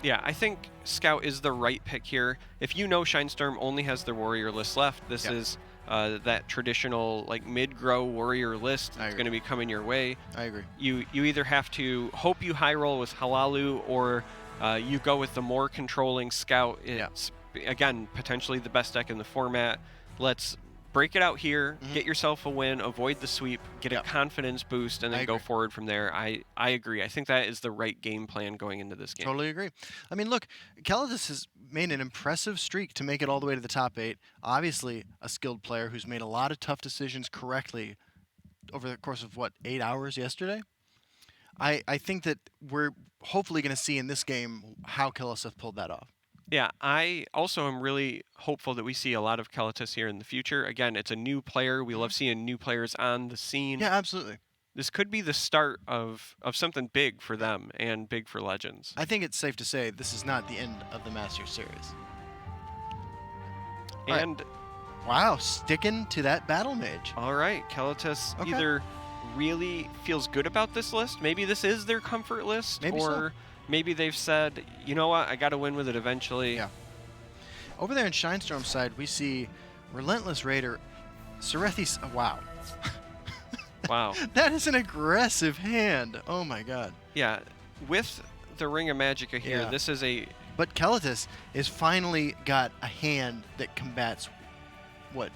Yeah, I think Scout is the right pick here. If you know Shinestorm only has their warrior list left, this is that traditional like mid-grow warrior list that's going to be coming your way. I agree. You either have to hope you high roll with Halalu, or you go with the more controlling Scout. It's again potentially the best deck in the format. Let's break it out here, get yourself a win, avoid the sweep, get a confidence boost, and then go forward from there. I agree. I think that is the right game plan going into this game. Totally agree. I mean, look, Keletys has made an impressive streak to make it all the way to the top 8. Obviously, a skilled player who's made a lot of tough decisions correctly over the course of, 8 hours yesterday? I think that we're hopefully going to see in this game how Keletys pulled that off. Yeah, I also am really hopeful that we see a lot of Keletys here in the future. Again, it's a new player. We love seeing new players on the scene. Yeah, absolutely. This could be the start of something big for them and big for Legends. I think it's safe to say this is not the end of the Masters series. And wow, sticking to that Battle Mage. All right, Keletys either really feels good about this list. Maybe this is their comfort list. Maybe so. Maybe they've said, you know what, I got to win with it eventually. Yeah. Over there in Shinestorm's side, we see Relentless Raider, Serethis. Wow. Wow. That is an aggressive hand. Oh my god. Yeah. With the Ring of Magicka here, this is a... But Keletys has finally got a hand that combats what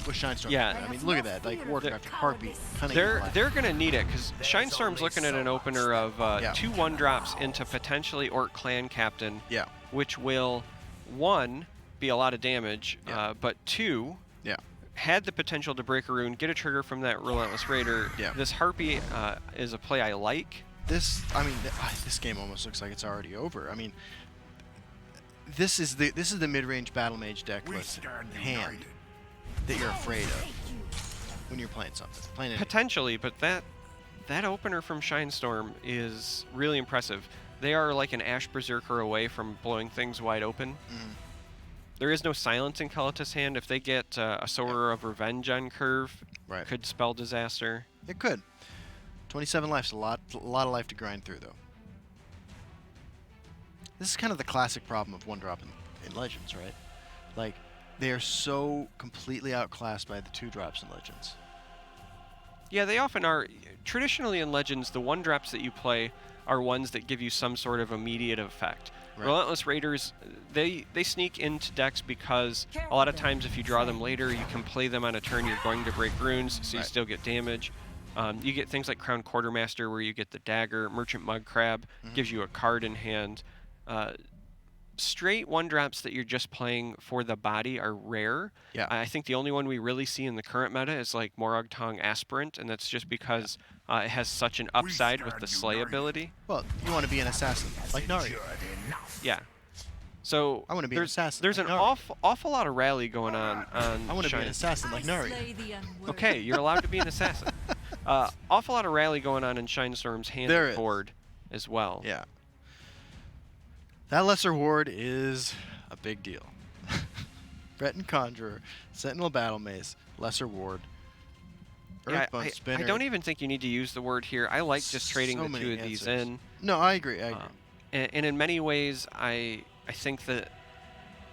Shinestorm. Yeah. I mean, look at that. Like, Warcraft, Heartbeat. They're going to need it, because Shinestorm's looking at an opener of 2 1-drops into potentially Orc Clan Captain, which will, 1, be a lot of damage, but 2, had the potential to break a rune, get a trigger from that Relentless Raider. This Harpy is a play I like. This game almost looks like it's already over. I mean, this is the mid-range Battle Mage deck with hand that you're afraid of when you're playing something. Potentially, but that opener from Shinestorm is really impressive. They are like an Ash Berserker away from blowing things wide open. There is no silence in Keletys' hand. If they get a Sower of Revenge on curve, could spell disaster. It could. 27 life's a lot of life to grind through, though. This is kind of the classic problem of 1-drop in Legends, right? Like, they are so completely outclassed by the 2-drops in Legends. Yeah, they often are. Traditionally in Legends, the 1-drops that you play are ones that give you some sort of immediate effect. Right. Relentless Raiders, they sneak into decks because a lot of times if you draw them later, you can play them on a turn you're going to break runes, so you still get damage. You get things like Crown Quartermaster where you get the dagger. Merchant Mud Crab gives you a card in hand. Straight 1-drops that you're just playing for the body are rare. Yeah. I think the only one we really see in the current meta is like Morag Tong Aspirant, and that's just because it has such an upside with the Slay ability. Well, you want to be an assassin, like Nari. Yeah. So I want to be an assassin. There's like an Nari. awful lot of rally going on I want to be an Shine. assassin like Nari. Okay, you're allowed to be an assassin. Awful lot of rally going on in Shinestorm's hand There and is. board as well. Yeah. That lesser ward is a big deal. Breton Conjurer, Sentinel Battle Mace, lesser ward. Yeah, Earthbone Spinner. I don't even think you need to use the word here. I like just trading So the many two of these answers. in. No, I agree. I agree. And in many ways, I think that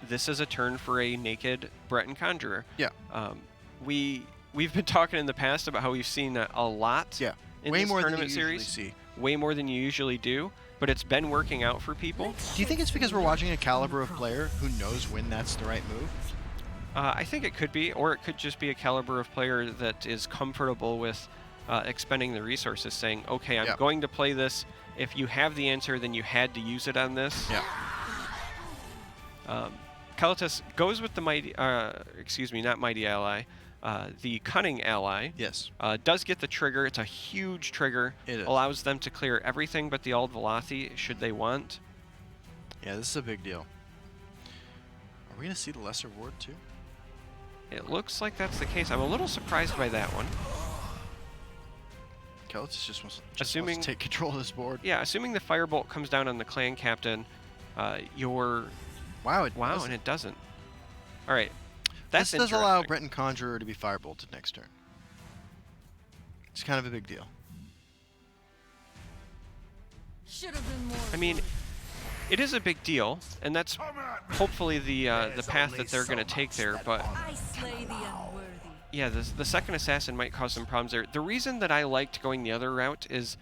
this is a turn for a naked Breton Conjurer. Yeah. We've been talking in the past about how we've seen that a lot Yeah. in Way this more than you tournament usually series. see. Way more than you usually do, but it's been working out for people. Do you think it's because we're watching a caliber of player who knows when that's the right move? I think it could be, or it could just be a caliber of player that is comfortable with expending the resources, saying, okay, I'm going to play this. If you have the answer, then you had to use it on this. Yeah. Keletys goes with the mighty, excuse me, not mighty ally, the cunning ally. Yes. Does get the trigger. It's a huge trigger. It is. Allows them to clear everything but the Ald Velothi, should they want. Yeah, this is a big deal. Are we going to see the lesser ward too? It looks like that's the case. I'm a little surprised by that one. Keletys just wants Assuming- to take control of this board. Yeah, assuming the Firebolt comes down on the clan captain, your... Wow, it Wow, doesn't. and it doesn't. All right. That's This does allow interesting. Breton Conjurer to be firebolted next turn. It's kind of a big deal. I mean, it is a big deal, and that's hopefully the path that they're going to take there, but... Yeah, the second assassin might cause some problems there. The reason that I liked going the other route is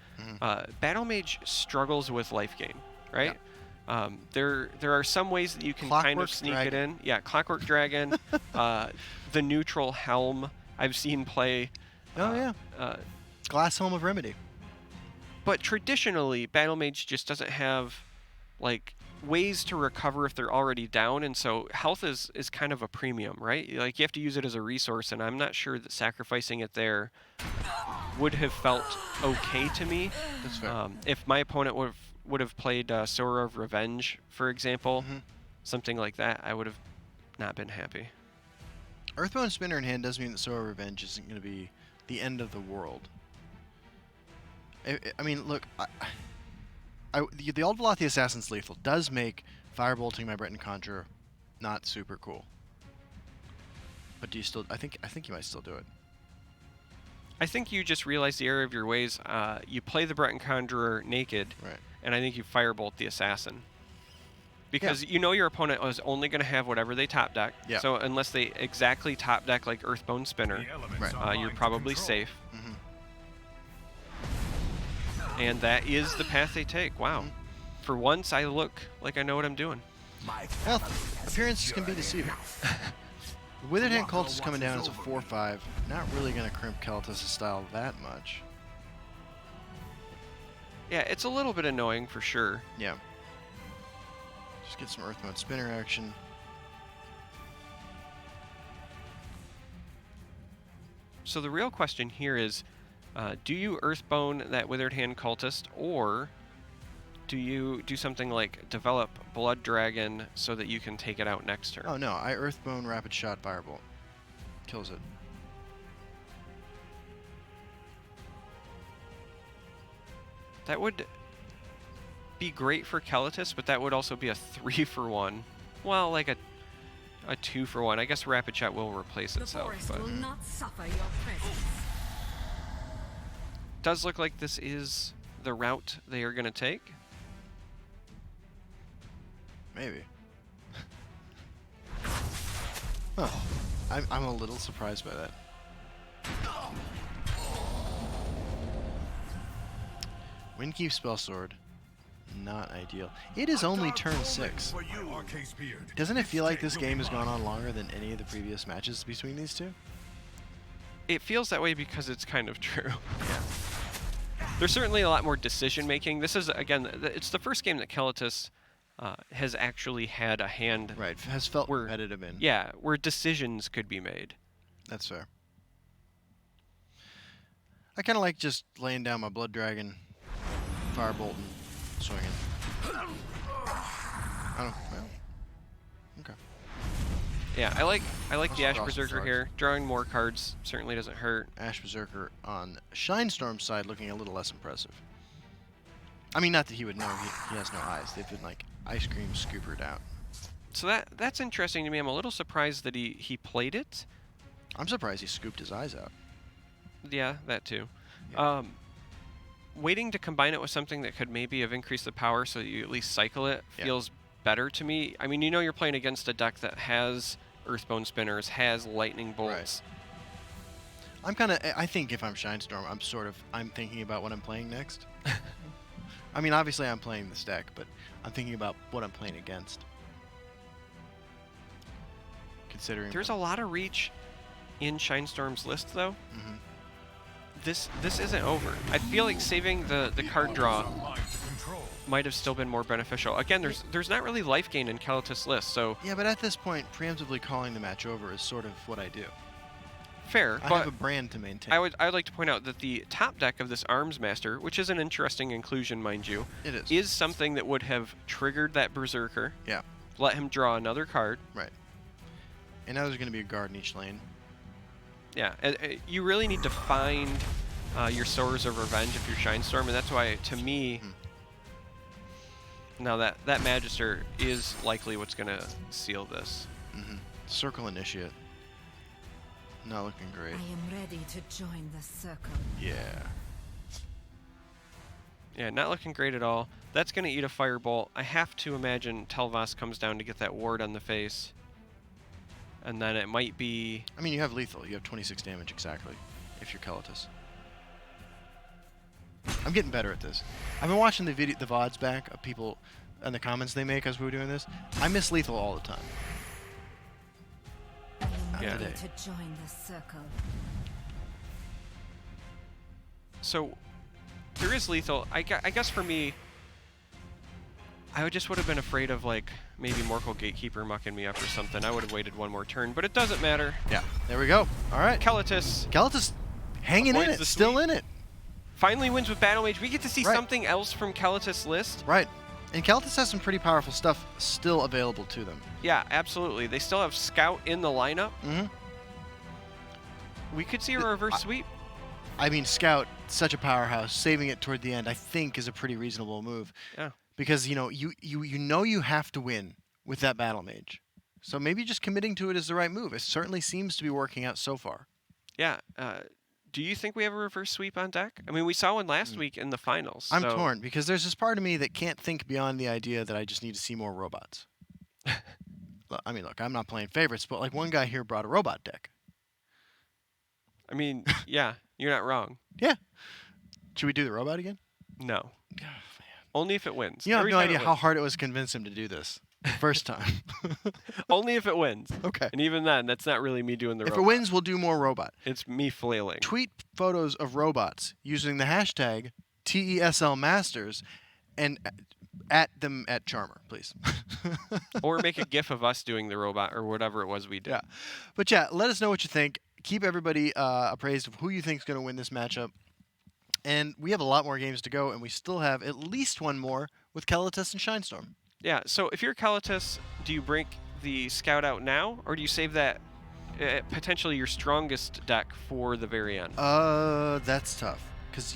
Battle Mage struggles with life gain, right? There are some ways that you can kind Clockwork of sneak Dragon. it in. Yeah, Clockwork Dragon, the neutral Helm I've seen play. Glass Helm of Remedy. But traditionally, Battle Mage just doesn't have like ways to recover if they're already down, and so health is kind of a premium, right? Like you have to use it as a resource, and I'm not sure that sacrificing it there would have felt okay to me. That's fair. If my opponent would have played Sora of Revenge, for example, something like that, I would have not been happy. Earthbone Spinner in hand doesn't mean that Sora Revenge isn't going to be the end of the world. I mean, look, the Ald Velothi Assassin's Lethal does make firebolting my Breton Conjurer not super cool. But do you still? I think you might still do it. I think you just realize the error of your ways. You play the Breton Conjurer naked, Right. and I think you firebolt the assassin. Because you know your opponent is only going to have whatever they top deck. Yeah. So unless they exactly top deck like Earthbone Spinner, you're probably safe. And that is the path they take. Wow. For once, I look like I know what I'm doing. Well, appearances can be deceiving. The Withered Hand Cultist is coming down as a 4/5. Not really going to crimp Keletys' style that much. Yeah, it's a little bit annoying for sure. Yeah. Just get some Earthbone Spinner action. So the real question here is, do you Earthbone that Withered Hand Cultist, or do you do something like develop Blood Dragon so that you can take it out next turn? Oh no, I Earthbone Rapid Shot Firebolt. Kills it. That would be great for Keletys, but that would also be a 3-for-1. Well, like a 2-for-1. I guess Rapid Shot will replace itself, but will not suffer your presence. does look like this is the route they are going to take. Maybe. Huh. I'm a little surprised by that. Windkeep Spell Sword. Not ideal. It is only turn 6. Doesn't it feel like this game has gone on longer than any of the previous matches between these two? It feels that way because it's kind of true. There's certainly a lot more decision making. This is, again, it's the first game that Keletys has actually had a hand. Right, has felt competitive in. Yeah, where decisions could be made. That's fair. I kind of like just laying down my Blood Dragon, Firebolt, and swinging. I don't. Well, okay. Yeah, I like the Ash Berserker here. Drawing more cards certainly doesn't hurt. Ash Berserker on Shinestorm's side looking a little less impressive. I mean, not that he would know. He has no eyes. They've been like ice cream scoopered out. So that's interesting to me. I'm a little surprised that he played it. I'm surprised he scooped his eyes out. Yeah, that too. Yeah. Waiting to combine it with something that could maybe have increased the power so that you at least cycle it feels better to me. I mean, you know you're playing against a deck that has Earthbone Spinners, has Lightning Bolts. Right. I think if I'm Shinestorm, I'm thinking about what I'm playing next. I mean, obviously I'm playing this deck, but I'm thinking about what I'm playing against. Considering there's a lot of reach in Shinestorm's list, though. Mm-hmm. This isn't over. I feel like saving the card draw might have still been more beneficial. Again, there's not really life gain in Keletys' list, so... Yeah, but at this point, preemptively calling the match over is sort of what I do. Fair, I but have a brand to maintain. I would like to point out that the top deck of this Arms Master, which is an interesting inclusion, mind you, it is something that would have triggered that Berserker. Yeah. Let him draw another card. Right. And now there's going to be a guard in each lane. Yeah, you really need to find your Swords of Revenge if you're Shinestorm, and that's why, to me, now that Magister is likely what's going to seal this. Mm-hmm. Circle Initiate. Not looking great. I am ready to join the circle. Yeah. Yeah, not looking great at all. That's going to eat a Firebolt. I have to imagine Tel'Vas comes down to get that ward on the face. And then it might be... I mean, you have lethal. You have 26 damage exactly, if you're Keletys. I'm getting better at this. I've been watching the VODs back of people and the comments they make as we were doing this. I miss lethal all the time. I am Yeah. ready to join the circle. So, there is lethal. I guess for me, I just would have been afraid of, like, maybe Morkel Gatekeeper mucking me up or something. I would have waited one more turn, but it doesn't matter. Yeah, there we go. All right. Keletys hanging in it, still in it. Finally wins with Battle Mage. We get to see something else from Keletys' list. Right. And Keletys has some pretty powerful stuff still available to them. Yeah, absolutely. They still have Scout in the lineup. Mm-hmm. We could see a reverse sweep. I mean, Scout, such a powerhouse. Saving it toward the end, I think, is a pretty reasonable move. Yeah. Because, you know you have to win with that Battle Mage. So maybe just committing to it is the right move. It certainly seems to be working out so far. Yeah. Do you think we have a reverse sweep on deck? I mean, we saw one last week in the finals. I'm torn, because there's this part of me that can't think beyond the idea that I just need to see more robots. I mean, look, I'm not playing favorites, but like one guy here brought a robot deck. I mean, yeah, you're not wrong. Yeah. Should we do the robot again? No. Oh, man. Only if it wins. You have no idea how hard it was to convince him to do this the first time. Only if it wins. Okay. And even then, that's not really me doing the robot. If it wins, we'll do more robot. It's me flailing. Tweet photos of robots using the hashtag TESLMasters and at them at Charmer, please. Or make a GIF of us doing the robot or whatever it was we did. Yeah. But yeah, let us know what you think. Keep everybody appraised of who you think is going to win this matchup. And we have a lot more games to go, and we still have at least one more with Keletys and Shinestorm. Yeah, so if you're Keletys, do you break the Scout out now, or do you save that potentially your strongest deck for the very end? That's tough. Because,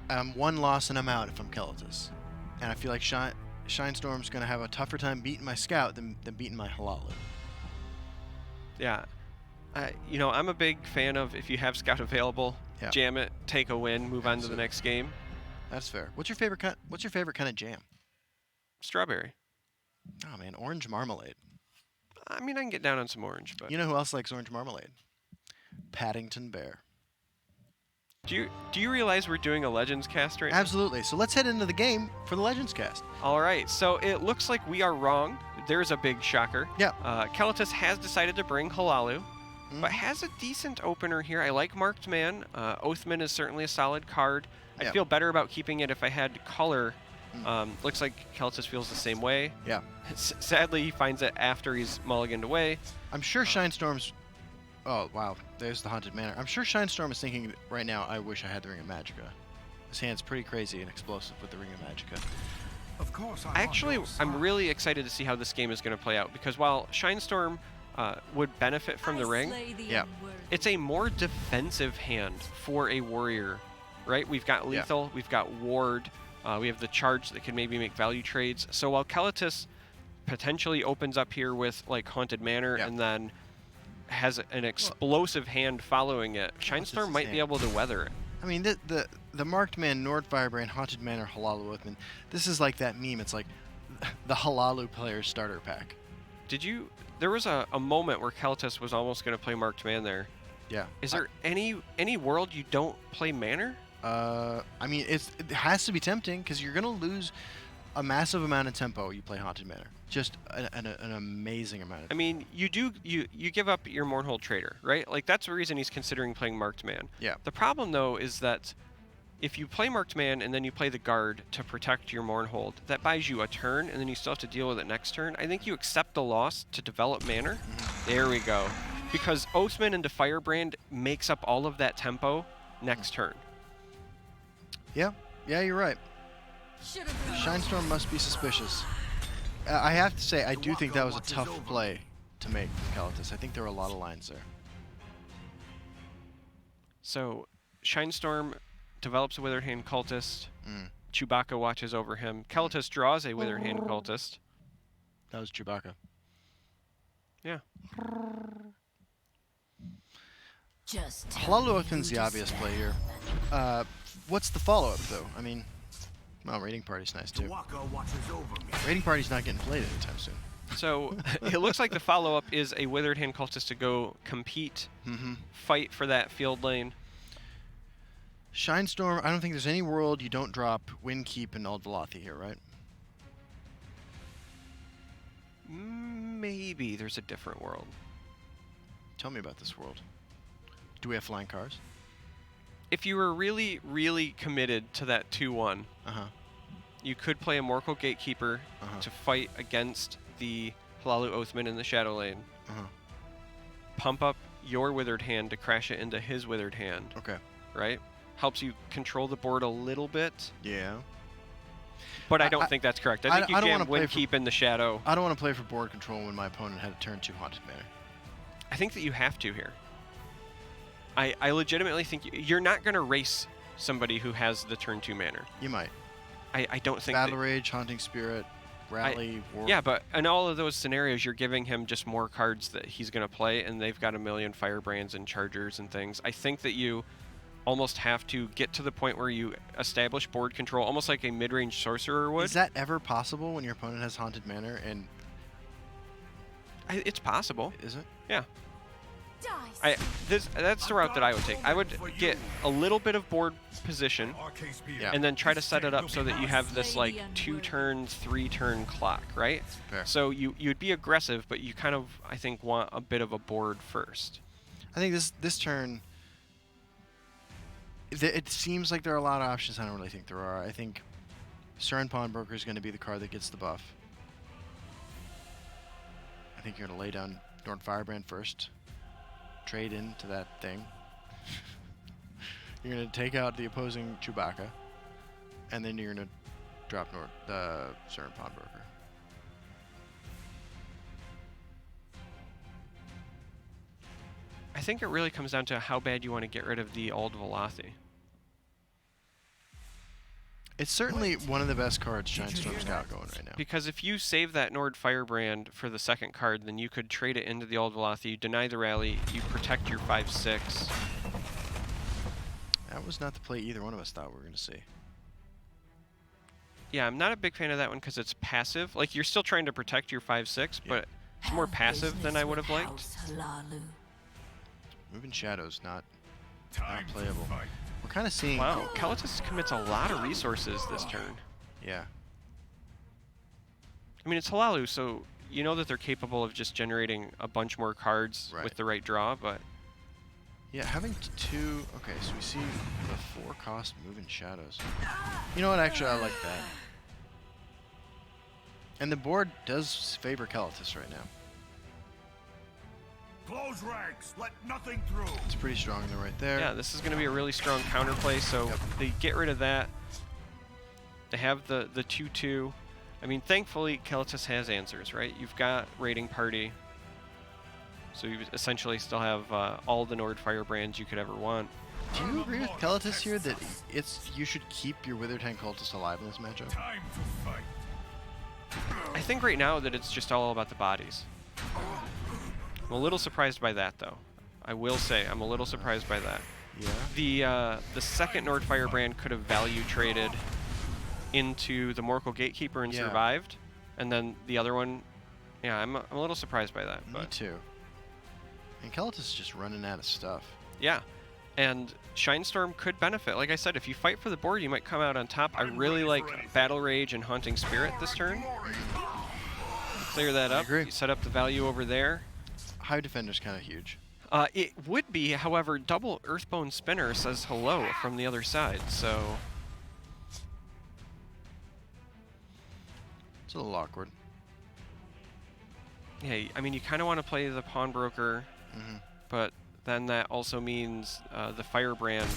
I'm one loss and I'm out if I'm Keletys. And I feel like Shinestorm's going to have a tougher time beating my Scout than beating my Halalu. Yeah. I'm a big fan of if you have Scout available, jam it, take a win, move on to the next game. That's fair. What's your favorite kind of jam? Strawberry. Oh man, orange marmalade. I mean, I can get down on some orange, but you know who else likes orange marmalade? Paddington Bear. Do you realize we're doing a Legends cast right now? Absolutely. So let's head into the game for the Legends cast. All right, so it looks like we are wrong. There's a big shocker. Yeah. Keletys has decided to bring Halalu, but has a decent opener here. I like Marked Man. Oathman is certainly a solid card. I'd feel better about keeping it if I had color. Looks like Keletys feels the same way. Yeah. Sadly, he finds it after he's mulliganed away. I'm sure Shinestorm's... Oh, wow. There's the Haunted Manor. I'm sure Shinestorm is thinking right now, I wish I had the Ring of Magicka. His hand's pretty crazy and explosive with the Ring of Magicka. Of course, Actually, I'm really excited to see how this game is going to play out, because while Shinestorm would benefit from the ring, it's a more defensive hand for a warrior, right? We've got lethal, we've got ward, we have the charge that can maybe make value trades. So while Keletys potentially opens up here with like Haunted Manor and then has an explosive hand following it, Shinestorm might be able to weather it. I mean, the Marked Man, Nord Firebrand, Haunted Manor, Halalu Oathman, this is like that meme. It's like the Halalu player's starter pack. There was a moment where Keletys was almost going to play Marked Man there. Yeah. Is there any world you don't play Manor? I mean, it has to be tempting because you're going to lose a massive amount of tempo. You play Haunted Manor, just an amazing amount of. I mean, you give up your Mournhold Trader, right? Like that's the reason he's considering playing Marked Man. Yeah. The problem though is that if you play Marked Man and then you play the guard to protect your Mournhold, that buys you a turn and then you still have to deal with it next turn. I think you accept the loss to develop Manor. There we go. Because Oathman into Firebrand makes up all of that tempo next turn. Yeah, you're right. Shinestorm must be suspicious. I have to say, I do think that was a tough play to make with Keletys. I think there were a lot of lines there. So, Shinestorm develops a Withered Hand Cultist. Chewbacca watches over him. Keletys draws a Withered Hand Cultist. That was Chewbacca. Yeah. Halalu Oathman's the obvious play here. What's the follow-up, though? I mean, well, Raiding Party's nice, too. Raiding Party's not getting played anytime soon. So, it looks like the follow-up is a Withered Hand Cultist to go compete, fight for that field lane. Shinestorm, I don't think there's any world you don't drop Windkeep and Ald Velothi here, right? Maybe there's a different world. Tell me about this world. Do we have flying cars? If you were really, really committed to that 2-1, you could play a Morkel Gatekeeper to fight against the Halalu Oathman in the Shadow Lane. Pump up your Withered Hand to crash it into his Withered Hand. Okay. Right? Helps you control the board a little bit. Yeah. But I don't think that's correct. I think you jam Windkeep in the Shadow. I don't want to play for board control when my opponent had a turn 2 Haunted Manor. I think that you have to here. I legitimately think you're not going to race somebody who has the turn 2 Manor. You might. I don't think Battle Rage, Haunting Spirit, Rally, War. Yeah, but in all of those scenarios, you're giving him just more cards that he's going to play, and they've got a million Firebrands and Chargers and things. I think that you almost have to get to the point where you establish board control, almost like a mid-range sorcerer would. Is that ever possible when your opponent has Haunted Manor? And it's possible. Is it? Yeah. That's the route that I would take. I would get a little bit of board position and then try to set it up so that you have this like 2-turn, 3-turn clock, right? Fair. So you'd be aggressive, but you kind of, I think, want a bit of a board first. I think this turn, it seems like there are a lot of options. I don't really think there are. I think Cern Pawnbroker is going to be the card that gets the buff. I think you're going to lay down Nord Firebrand first. Trade into that thing. You're going to take out the opposing Chewbacca, and then you're going to drop the Cern Pawnbroker. I think it really comes down to how bad you want to get rid of the Ald Velothi. It's certainly one of the best cards Shinestorm's got going right now. Because if you save that Nord Firebrand for the second card, then you could trade it into the Ald Velothi, you deny the rally, you protect your 5/6. That was not the play either one of us thought we were going to see. Yeah, I'm not a big fan of that one because it's passive. Like, you're still trying to protect your 5/6, but it's more passive than I would have liked. Moving Shadows, not playable. We're kind of seeing. Wow, Keletys commits a lot of resources this turn. Yeah. I mean, it's Halalu, so you know that they're capable of just generating a bunch more cards with the right draw, but... Yeah, having two... Okay, so we see the 4-cost Moving Shadows. You know what? Actually, I like that. And the board does favor Keletys right now. Close ranks. Let nothing through. It's pretty strong though right there. Yeah, this is going to be a really strong counterplay, so they get rid of that. They have the 2-2. I mean, thankfully, Keletys has answers, right? You've got Raiding Party. So you essentially still have all the Nord Firebrands you could ever want. Do you agree with Keletys here that you should keep your Wither Tank Cultist alive in this matchup? Time to fight. I think right now that it's just all about the bodies. I'm a little surprised by that, though. I will say, I'm a little surprised by that. Yeah. The second Nord Firebrand could have value traded into the Morkel Gatekeeper and survived, and then the other one, yeah, I'm a little surprised by that. Me too. And Keletys is just running out of stuff. Yeah, and Shinestorm could benefit. Like I said, if you fight for the board, you might come out on top. I really like Battle Rage and Haunting Spirit this turn. Clear that up. You set up the value over there. Hive Defender's kind of huge. It would be, however, double Earthbone Spinner says hello from the other side, so... It's a little awkward. Yeah, I mean, you kind of want to play the Pawnbroker, but then that also means the Firebrand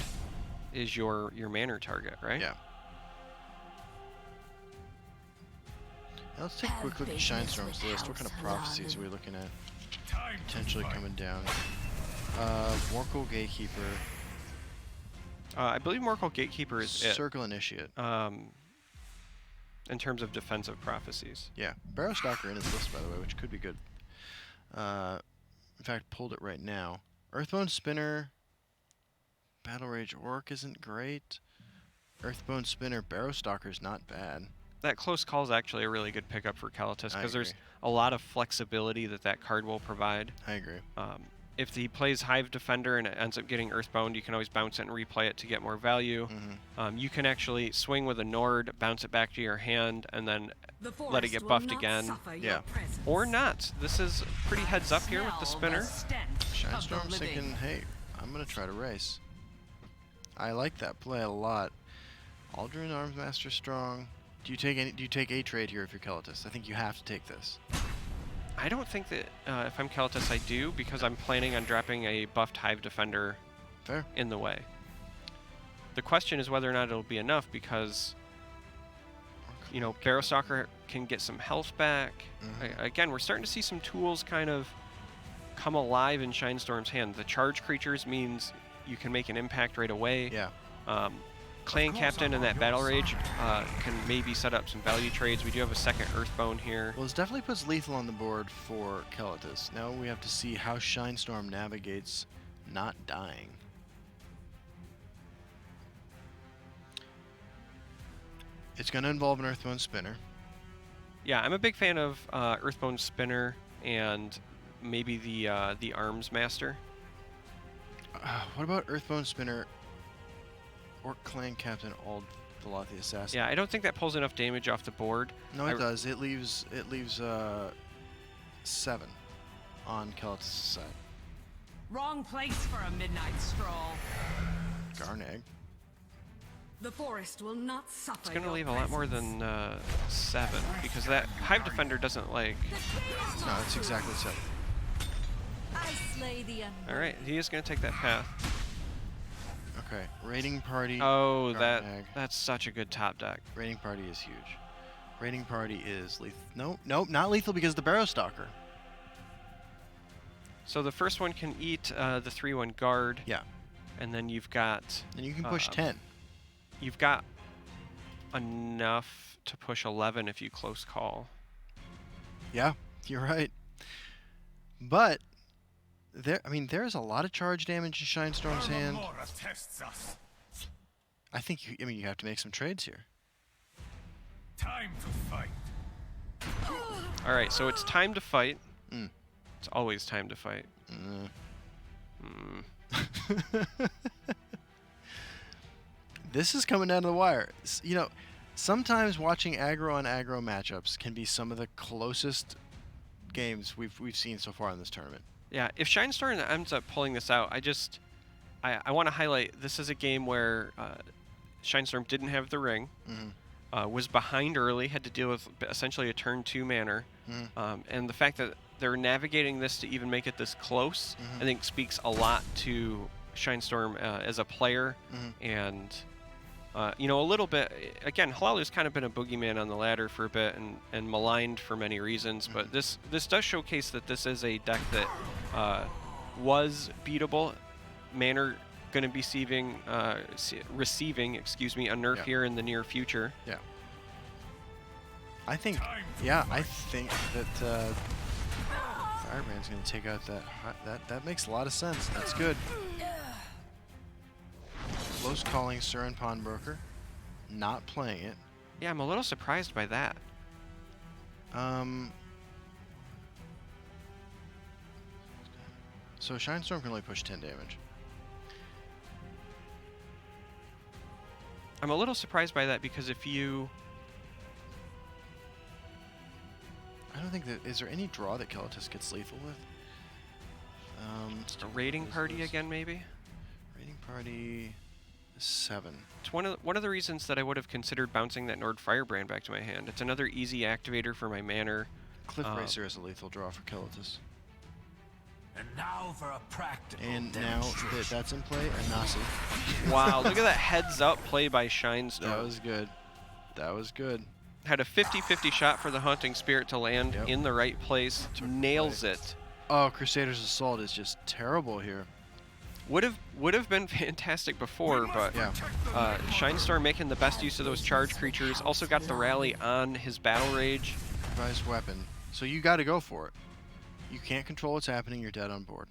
is your manor target, right? Yeah. Now let's take a quick look at Shinestorm's list. What kind of prophecies are we looking at? Potentially coming down. Morkel Gatekeeper. I believe Morkel Gatekeeper is Circle Initiate. In terms of defensive prophecies. Yeah. Barrow Stalker in his list, by the way, which could be good. In fact, pulled it right now. Earthbone Spinner. Battle Rage Orc isn't great. Earthbone Spinner. Barrow Stalker's not bad. That close call is actually a really good pickup for Keletys because there's a lot of flexibility that card will provide. I agree. If he plays Hive Defender and it ends up getting Earthbound, you can always bounce it and replay it to get more value. You can actually swing with a Nord, bounce it back to your hand, and then let it get buffed again. Yeah. Or not. This is pretty heads up here with the spinner. Shinestorm's thinking, hey, I'm going to try to race. I like that play a lot. Aldrin Armsmaster strong. Do you take a trade here if you're Keletys? I think you have to take this. I don't think that if I'm Keletys I do, because I'm planning on dropping a buffed Hive Defender in the way. The question is whether or not it'll be enough because, you know, Barrow Stalker can get some health back. Again, we're starting to see some tools kind of come alive in Shinestorm's hand. The charge creatures means you can make an impact right away. Yeah. Clan Captain and that Battle Rage can maybe set up some value trades. We do have a second Earthbone here. Well, this definitely puts lethal on the board for Keletys. Now we have to see how Shinestorm navigates not dying. It's going to involve an Earthbone Spinner. Yeah, I'm a big fan of Earthbone Spinner and maybe the Arms Master. What about Earthbone Spinner? Or Clan Captain Ald Velothi Assassin. Yeah, I don't think that pulls enough damage off the board. No, it does. It leaves 7 on Keletys' side. Wrong place for a midnight stroll. Garnag. The forest will not suffer. It's going to leave a lot more than 7 because that Hive Defender doesn't like. No, it's exactly 7. I slay the All right, he is going to take that path. Okay, Raiding Party. Oh, Garnag. that's such a good top deck. Raiding Party is huge. Raiding Party is lethal. Nope, not lethal because the Barrow Stalker. So the first one can eat the 3/1 guard. Yeah. And then you've got. And you can push 10. You've got enough to push 11 if you close call. Yeah, you're right. But there's a lot of charge damage in Shinestorm's hand. I think you have to make some trades here. Time to fight. All right, so it's time to fight. It's always time to fight. This is coming down to the wire. You know, sometimes watching aggro on aggro matchups can be some of the closest games we've seen so far in this tournament. Yeah, if Shinestorm ends up pulling this out, I want to highlight this is a game where Shinestorm didn't have the ring, was behind early, had to deal with essentially a turn 2 manner, and the fact that they're navigating this to even make it this close, I think speaks a lot to Shinestorm as a player, and you know, a little bit, again, Halalu's kind of been a boogeyman on the ladder for a bit and maligned for many reasons, but this does showcase that this is a deck that was beatable. Manor going to be receiving, excuse me, a nerf here in the near future. Yeah. I think that Firebrand's going to take out that makes a lot of sense. That's good. Close calling Surin Pawnbroker, not playing it. Yeah, I'm a little surprised by that. So Shinestorm can only push 10 damage. I'm a little surprised by that because if you... I don't think that... Is there any draw that Keletys gets lethal with? A raiding party again, maybe? Raiding party... 7. It's one of the reasons that I would have considered bouncing that Nord Firebrand back to my hand. It's another easy activator for my manor. Cliff Racer is a lethal draw for Keletys. And now for a practical And now that that's in play, a Nasi. Wow, look at that heads up play by Shinestorm. That was good. That was good. Had a 50-50 shot for the Haunting Spirit to land in the right place. Nails it. Oh, Crusader's Assault is just terrible here. Would have been fantastic before, but Shinestorm making the best use of those charge creatures. Also got the rally on his Battle Rage. Improvised weapon. So you got to go for it. You can't control what's happening. You're dead on board.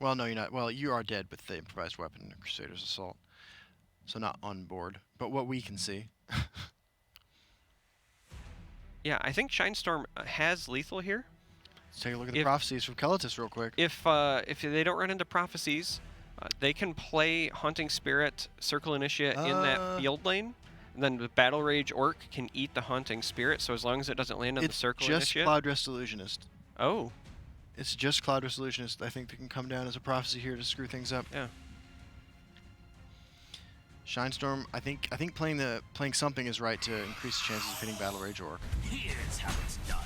Well, no, you're not. Well, you are dead with the improvised weapon in Crusader's Assault. So not on board, but what we can see. Yeah, I think Shinestorm has lethal here. Let's take a look at the prophecies from Keletys real quick. If they don't run into prophecies, they can play Haunting Spirit, Circle Initiate in that field lane, and then the Battle Rage Orc can eat the Haunting Spirit. So as long as it doesn't land on the Circle It's just Initiate. Cloudrest Illusionist. Oh. It's just Cloudrest Illusionist. I think they can come down as a prophecy here to screw things up. Yeah. Shinestorm, I think playing something is right to increase the chances of hitting Battle Rage Orc. Here's how it's done.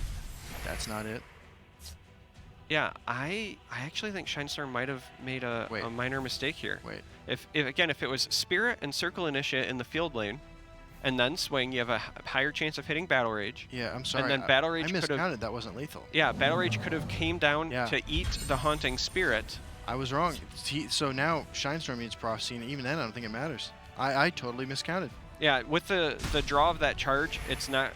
That's not it. Yeah, I actually think Shinestorm might have made a minor mistake here. Wait. If it was Spirit and Circle Initiate in the field lane, and then swing, you have a higher chance of hitting Battle Rage. Yeah, I'm sorry. And then Battle Rage I could have... miscounted. That wasn't lethal. Yeah, Battle Rage could have came down to eat the Haunting Spirit. I was wrong. So now Shinestorm needs prophecy, and even then I don't think it matters. I totally miscounted. Yeah, with the draw of that charge, it's not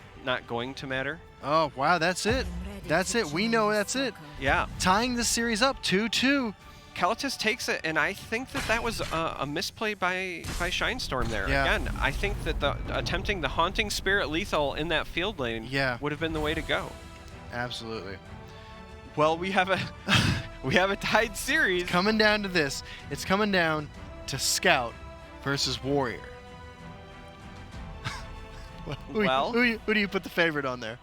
going to matter. Oh, wow, that's it. That's it. We know that's it. Yeah. Tying this series up 2-2. Keletys takes it, and I think that was a misplay by Shinestorm there. Yeah. Again, I think that attempting the Haunting Spirit lethal in that field lane would have been the way to go. Absolutely. Well, we have a tied series. It's coming down to this. It's coming down to Scout versus Warrior. Who do you put the favorite on there?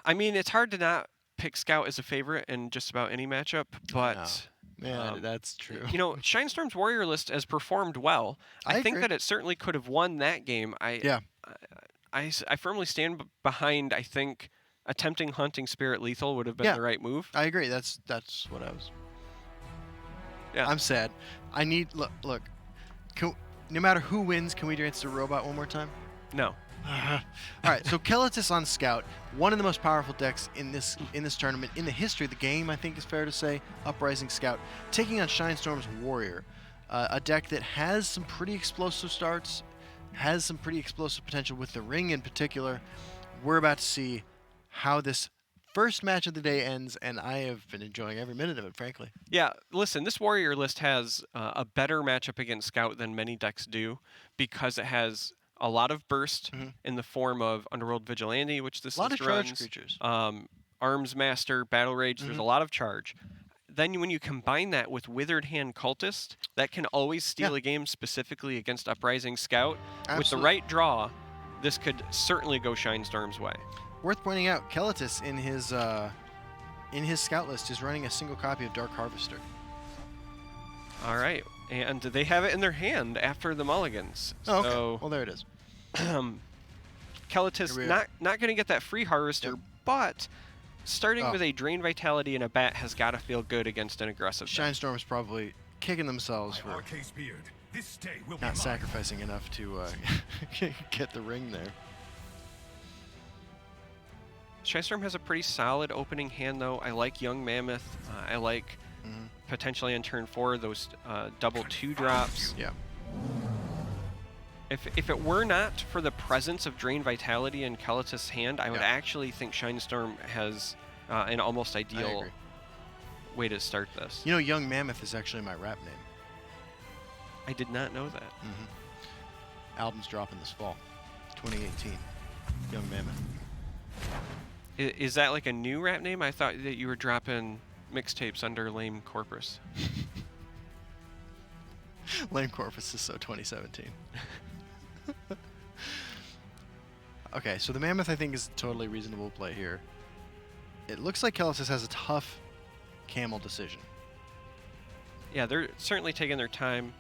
I mean, it's hard to not pick Scout as a favorite in just about any matchup, but that's true. You know, Shinestorm's Warrior list has performed well. I think that it certainly could have won that game. I firmly stand behind. I think attempting Haunting Spirit lethal would have been the right move. I agree. That's what I was. Yeah. I'm sad. I need look. No matter who wins, can we dance the robot one more time? No. All right, so Keletys on Scout, one of the most powerful decks in this tournament, in the history of the game, I think is fair to say. Uprising Scout taking on Shinestorm's Warrior, a deck that has some pretty explosive starts, has some pretty explosive potential with the ring in particular. We're about to see how this first match of the day ends, and I have been enjoying every minute of it, frankly. Yeah, listen, this Warrior list has a better matchup against Scout than many decks do because it has a lot of burst in the form of Underworld Vigilante, which this list runs. A lot of charge creatures. Arms Master, Battle Rage, there's a lot of charge. then when you combine that with Withered Hand Cultist, that can always steal a game specifically against Uprising Scout. Absolutely. With the right draw, this could certainly go Shinestorm's way. Worth pointing out, Keletys in his scout list is running a single copy of Dark Harvester. All right, and they have it in their hand after the mulligans. Oh, okay. So, Well, there it is. Keletys not going to get that free Harvester, but starting with a Drain Vitality and a Bat has got to feel good against an aggressive deck. Shinestorm's probably kicking themselves for not sacrificing enough to get the ring there. Shinestorm has a pretty solid opening hand, though. I like Young Mammoth. I like potentially on turn 4 those double 2-drops. Yeah. If it were not for the presence of Drain Vitality in Keletys' hand, I would actually think Shinestorm has an almost ideal way to start this. You know, Young Mammoth is actually my rap name. I did not know that. Album's dropping this fall, 2018. Young Mammoth. Is that like a new rap name? I thought that you were dropping mixtapes under Lame Corpus. Lame Corpus is so 2017. Okay, so the Mammoth I think is a totally reasonable play here. It looks like Keletys has a tough Camel decision. Yeah, they're certainly taking their time.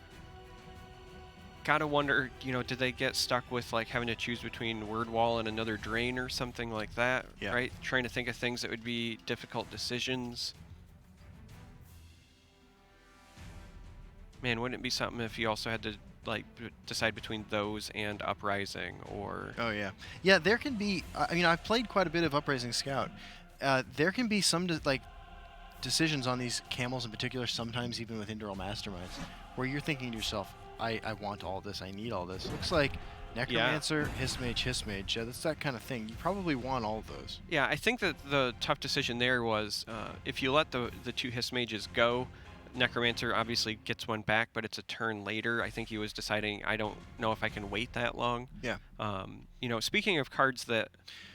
Gotta wonder, you know, did they get stuck with like having to choose between Word Wall and another Drain or something like that? Yeah. Right? Trying to think of things that would be difficult decisions. Man, wouldn't it be something if you also had to like decide between those and Uprising or... Oh, yeah. Yeah, there can be... I mean, I've played quite a bit of Uprising Scout. There can be some decisions on these camels in particular, sometimes even with Indral Masterminds, where you're thinking to yourself, I want all this, I need all this. Looks like Necromancer, Hissmage, that's that kind of thing. You probably want all of those. Yeah, I think that the tough decision there was if you let the 2 Hissmages go, Necromancer obviously gets one back, but it's a turn later. I think he was deciding, I don't know if I can wait that long. Yeah. You know, speaking of cards that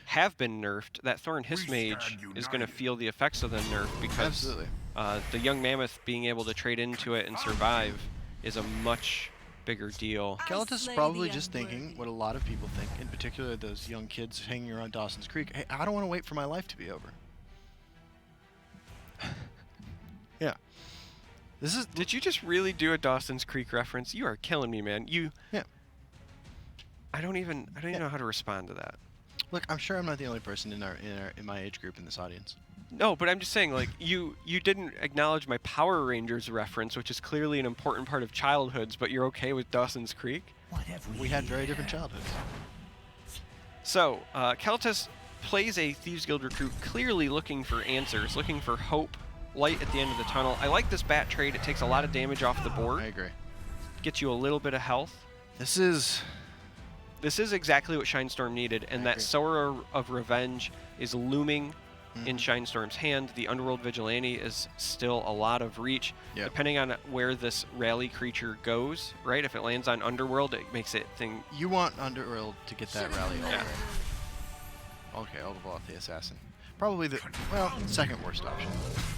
have been nerfed, that Thorn Hissmage is going to feel the effects of the nerf because the Young Mammoth being able to trade into it and survive is a much bigger deal. Keletys is probably just thinking what a lot of people think, in particular those young kids hanging around Dawson's Creek. Hey, I don't want to wait for my life to be over. Yeah. Did you just really do a Dawson's Creek reference? You are killing me, man. Yeah. I don't even know how to respond to that. Look, I'm sure I'm not the only person in my age group in this audience. No, but I'm just saying, like, you didn't acknowledge my Power Rangers reference, which is clearly an important part of childhoods, but you're okay with Dawson's Creek? We had very different childhoods. So, Keletys plays a Thieves Guild recruit, clearly looking for answers, looking for hope, light at the end of the tunnel. I like this bat trade. It takes a lot of damage off the board. I agree. Gets you a little bit of health. This is exactly what Shinestorm needed, and that Sower of Revenge is looming in Shinestorm's hand. The Underworld Vigilante is still a lot of reach. Yep. Depending on where this rally creature goes, right? If it lands on Underworld, it makes it You want Underworld to get that rally all yeah. Okay, Elderbloth the Assassin. Probably the, second worst option.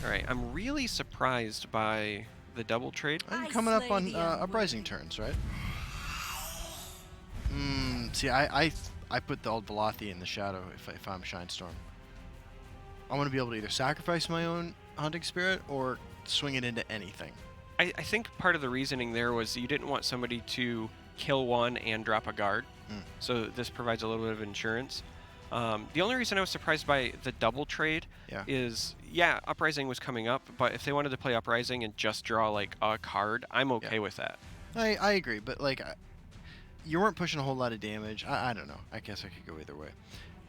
All right, I'm really surprised by the double trade. You're coming up on Uprising turns, right? See, I put the old Velothi in the shadow if I'm Shinestorm. I want to be able to either sacrifice my own Hunting Spirit or swing it into anything. I think part of the reasoning there was you didn't want somebody to kill one and drop a guard, so this provides a little bit of insurance. The only reason I was surprised by the double trade is, Uprising was coming up, but if they wanted to play Uprising and just draw like a card, I'm okay with that. I agree, but like you weren't pushing a whole lot of damage. I don't know. I guess I could go either way.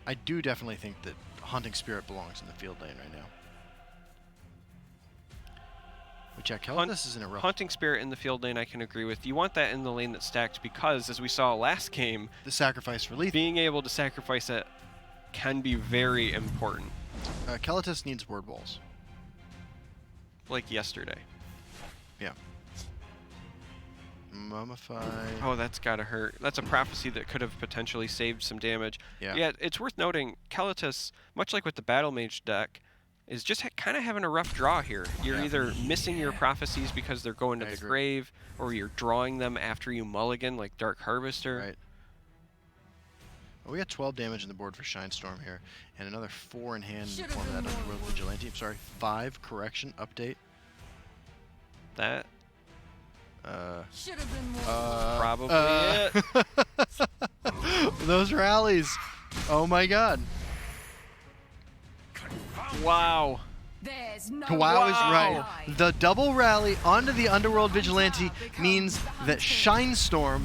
I do definitely think that Hunting Spirit belongs in the field lane right now. Which Keletys is in a rough... Hunting Spirit in the field lane, I can agree with. You want that in the lane that's stacked because, as we saw last game, the sacrifice for lethal. Being able to sacrifice it can be very important. Keletys needs Word Walls. Like yesterday. Yeah. Mummify. Oh, that's gotta hurt. That's a prophecy that could have potentially saved some damage. Yeah, it's worth noting, Keletys, much like with the Battle Mage deck, is just kind of having a rough draw here. You're either missing your prophecies because they're going to the grave, or you're drawing them after you mulligan like Dark Harvester. Right. Well, we got 12 damage on the board for Shinestorm here, and another 4 in hand in the form of that Underworld Vigilante. I'm sorry, 5, correction, update. That Should have been more. probably it. Those rallies. Oh my god. Wow. There's no Wow is Wow. right. The double rally onto the Underworld Vigilante means that Shinestorm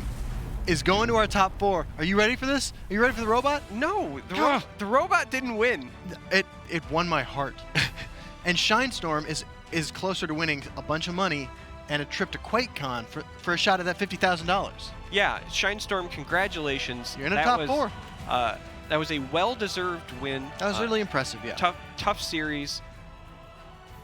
is going to our top 4. Are you ready for this? Are you ready for the robot? No, the robot didn't win. It won my heart. And Shinestorm is closer to winning a bunch of money and a trip to QuakeCon for a shot at that $50,000. Yeah, Shinestorm, congratulations. You're in the That top was, 4. That was a well-deserved win. That was really impressive, yeah. Tough series.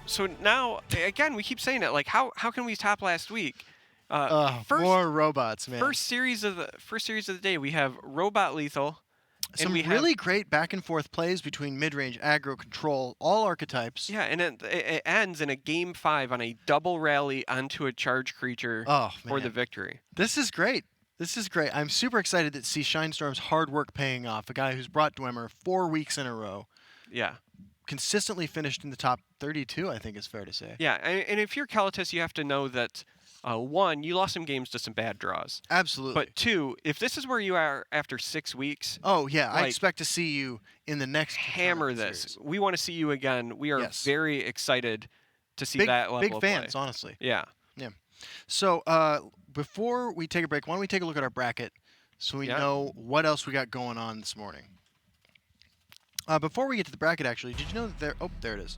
So now, again, we keep saying it. Like, how can we top last week? More robots, man. First series of the day, we have Robot Lethal. Some and we really have, great back and forth plays between mid-range, aggro, control, all archetypes. yeah, and it ends in a game 5 on a double rally onto a charge creature for the man. victory. This is great. This is great. I'm super excited to see Shinestorm's hard work paying off. A guy who's brought Dwemer 4 weeks in a row. Yeah. Consistently finished in the top 32, I think is fair to say. Yeah, and if you're Keletys, you have to know that, 1, you lost some games to some bad draws. Absolutely. But 2, if this is where you are after 6 weeks, oh, yeah. I like, expect to see you in the next hammer tournament this. series. We want to see you again. We are very excited to see that level big of fans, play. honestly. Yeah. Yeah. So before we take a break, why don't we take a look at our bracket so we know what else we got going on this morning. Before we get to the bracket, actually, did you know that there it is.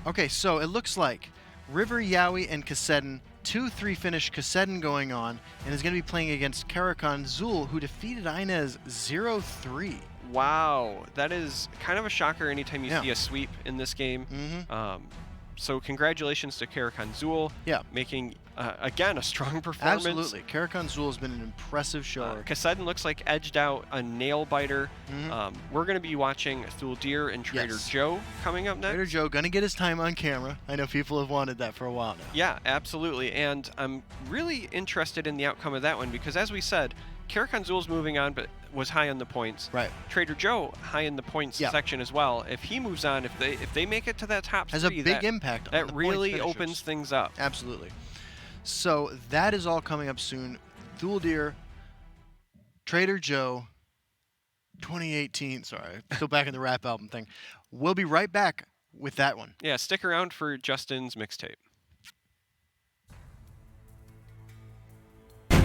Okay, so it looks like River, Yowie, and Kassedin, 2-3 finish Kassedin going on, and is going to be playing against Karakan Zul, who defeated Inez 0-3. Wow, that is kind of a shocker anytime you see a sweep in this game. Mm-hmm. So congratulations to Karakan Zul, making, again, a strong performance. Absolutely. Karakan Zul has been an impressive show. Kassedin looks like edged out a nail biter. We're going to be watching Thuldir and Trader Joe coming up next. Trader Joe going to get his time on camera. I know people have wanted that for a while now. Yeah, absolutely. And I'm really interested in the outcome of that one because, as we said, Karakan Zul's moving on, but was high on the points. Right. Trader Joe high in the points section as well. If he moves on, if they make it to that top 3, has a big impact. That on the really opens things up. Absolutely. So that is all coming up soon. Thuldir, Trader Joe, 2018. Sorry, still back in the rap album thing. We'll be right back with that one. Yeah, stick around for Justin's mixtape.